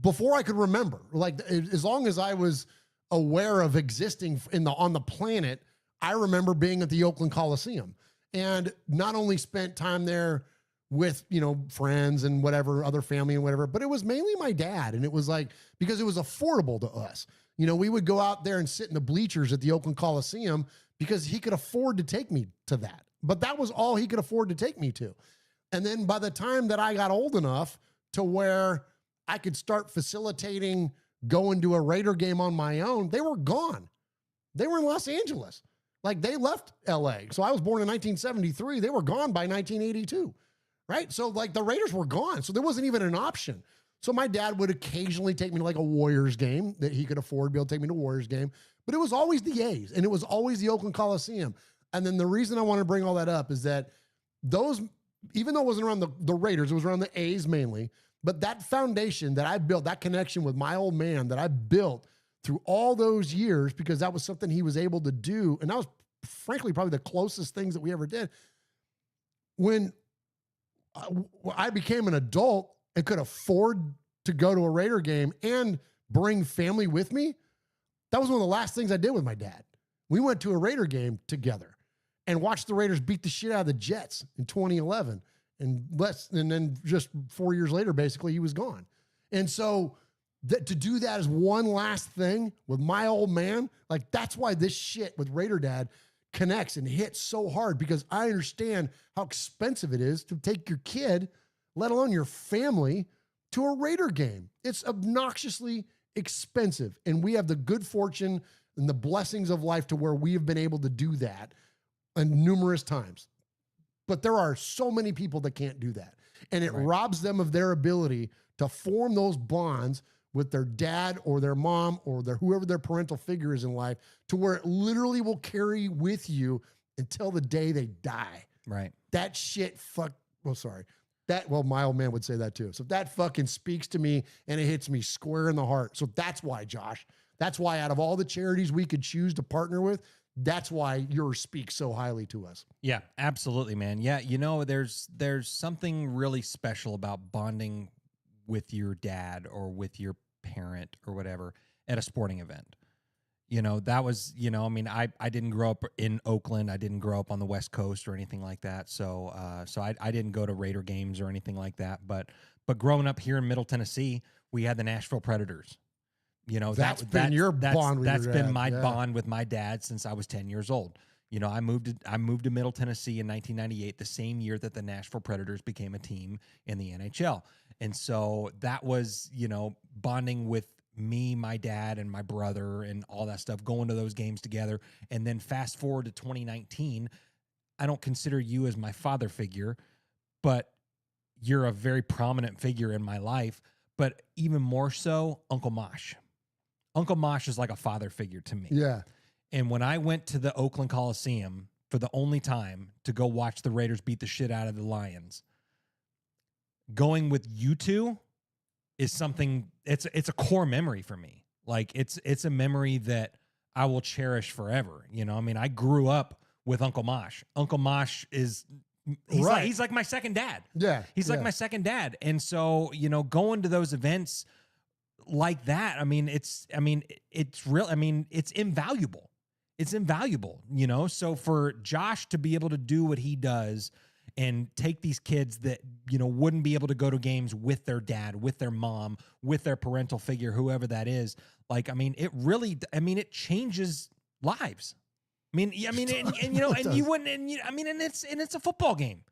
before I could remember, like as long as I was aware of existing on the planet, I remember being at the Oakland Coliseum, and not only spent time there with, friends and whatever, other family and whatever, but it was mainly my dad. And it was like, because it was affordable to us, we would go out there and sit in the bleachers at the Oakland Coliseum because he could afford to take me to that. But that was all he could afford to take me to. And then by the time that I got old enough to where I could start facilitating going to a Raider game on my own, they were gone. They were in Los Angeles. Like, they left LA. So I was born in 1973. They were gone by 1982, right? So like the Raiders were gone. So there wasn't even an option. So my dad would occasionally take me to like a Warriors game that he could afford to be able to take me to a Warriors game. But it was always the A's, and it was always the Oakland Coliseum. And then the reason I want to bring all that up is that those, even though it wasn't around the Raiders, it was around the A's mainly, but that foundation that I built, that connection with my old man that I built through all those years, because that was something he was able to do. And that was frankly probably the closest things that we ever did. When I became an adult and could afford to go to a Raider game and bring family with me, that was one of the last things I did with my dad. We went to a Raider game together and watched the Raiders beat the shit out of the Jets in 2011. And then just 4 years later, basically, he was gone. And so to do that as one last thing with my old man, like, that's why this shit with Raider Dad connects and hits so hard, because I understand how expensive it is to take your kid, let alone your family, to a Raider game. It's obnoxiously expensive. And we have the good fortune and the blessings of life to where we have been able to do that numerous times. But there are so many people that can't do that. And it robs them of their ability to form those bonds with their dad or their mom or whoever their parental figure is in life, to where it literally will carry with you until the day they die. Right. That shit my old man would say that too. So that fucking speaks to me and it hits me square in the heart. So that's why, Josh, that's why out of all the charities we could choose to partner with, that's why yours speaks so highly to us. Yeah, absolutely, man. Yeah, there's something really special about bonding with your dad or with your parent or whatever at a sporting event. That was, I didn't grow up in Oakland. I didn't grow up on the West Coast or anything like that. So I didn't go to Raider games or anything like that. But growing up here in Middle Tennessee, we had the Nashville Predators. That's been your bond with your dad. That's been my bond with my dad since I was 10 years old. I moved to Middle Tennessee in 1998, the same year that the Nashville Predators became a team in the NHL. And so that was, bonding with me, my dad, and my brother and all that stuff, going to those games together. And then fast forward to 2019, I don't consider you as my father figure, but you're a very prominent figure in my life. But even more so, Uncle Mosh. Uncle Mosh is like a father figure to me. Yeah. And when I went to the Oakland Coliseum for the only time to go watch the Raiders beat the shit out of the Lions, going with you two is something, it's a core memory for me. Like it's a memory that I will cherish forever. I grew up with Uncle Mosh. Uncle Mosh is he's like my second dad. Yeah. He's like my second dad. And so, going to those events like that, it's real. It's invaluable. It's invaluable, So for Josh to be able to do what he does and take these kids that, wouldn't be able to go to games with their dad, with their mom, with their parental figure, whoever that is, it really, it changes lives. And you wouldn't, and it's a football game.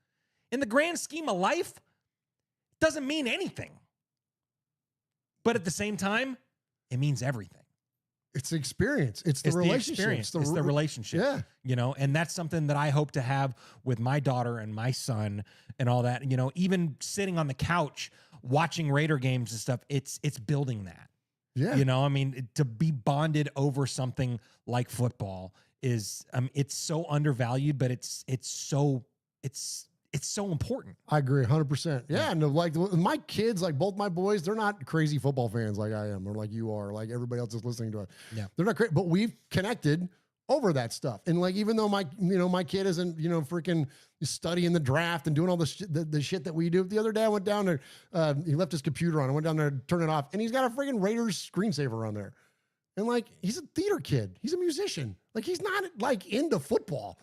In the grand scheme of life, it doesn't mean anything. But at the same time, it means everything. It's the experience. It's the relationship. It's the relationship. Yeah. And that's something that I hope to have with my daughter and my son and all that. Even sitting on the couch watching Raider games and stuff, it's building that. Yeah. To be bonded over something like football is it's so undervalued, but it's so important. I agree 100%. Yeah. And like my kids, like both my boys, they're not crazy football fans like I am or like you are, like everybody else is listening to it. Yeah. They're not great, but we've connected over that stuff. And like, even though my kid isn't, freaking studying the draft and doing all the shit that we do. The other day I went down there, he left his computer on. I went down there to turn it off and he's got a freaking Raiders screensaver on there. And like, he's a theater kid. He's a musician. Like, he's not like into football.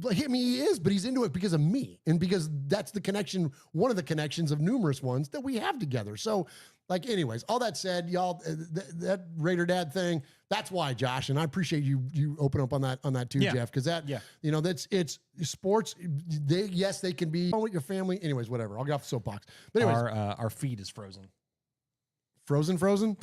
Like, he is, but he's into it because of me and because that's the connection, one of the connections of numerous ones that we have together. So, like, anyways, all that said, y'all, that Raider Dad thing, that's why, Josh, and I appreciate you open up on that too, Jeff, because it's sports. They can be with your family. Anyways, whatever. I'll get off the soapbox. But anyways, our feed is frozen. Frozen. Frozen.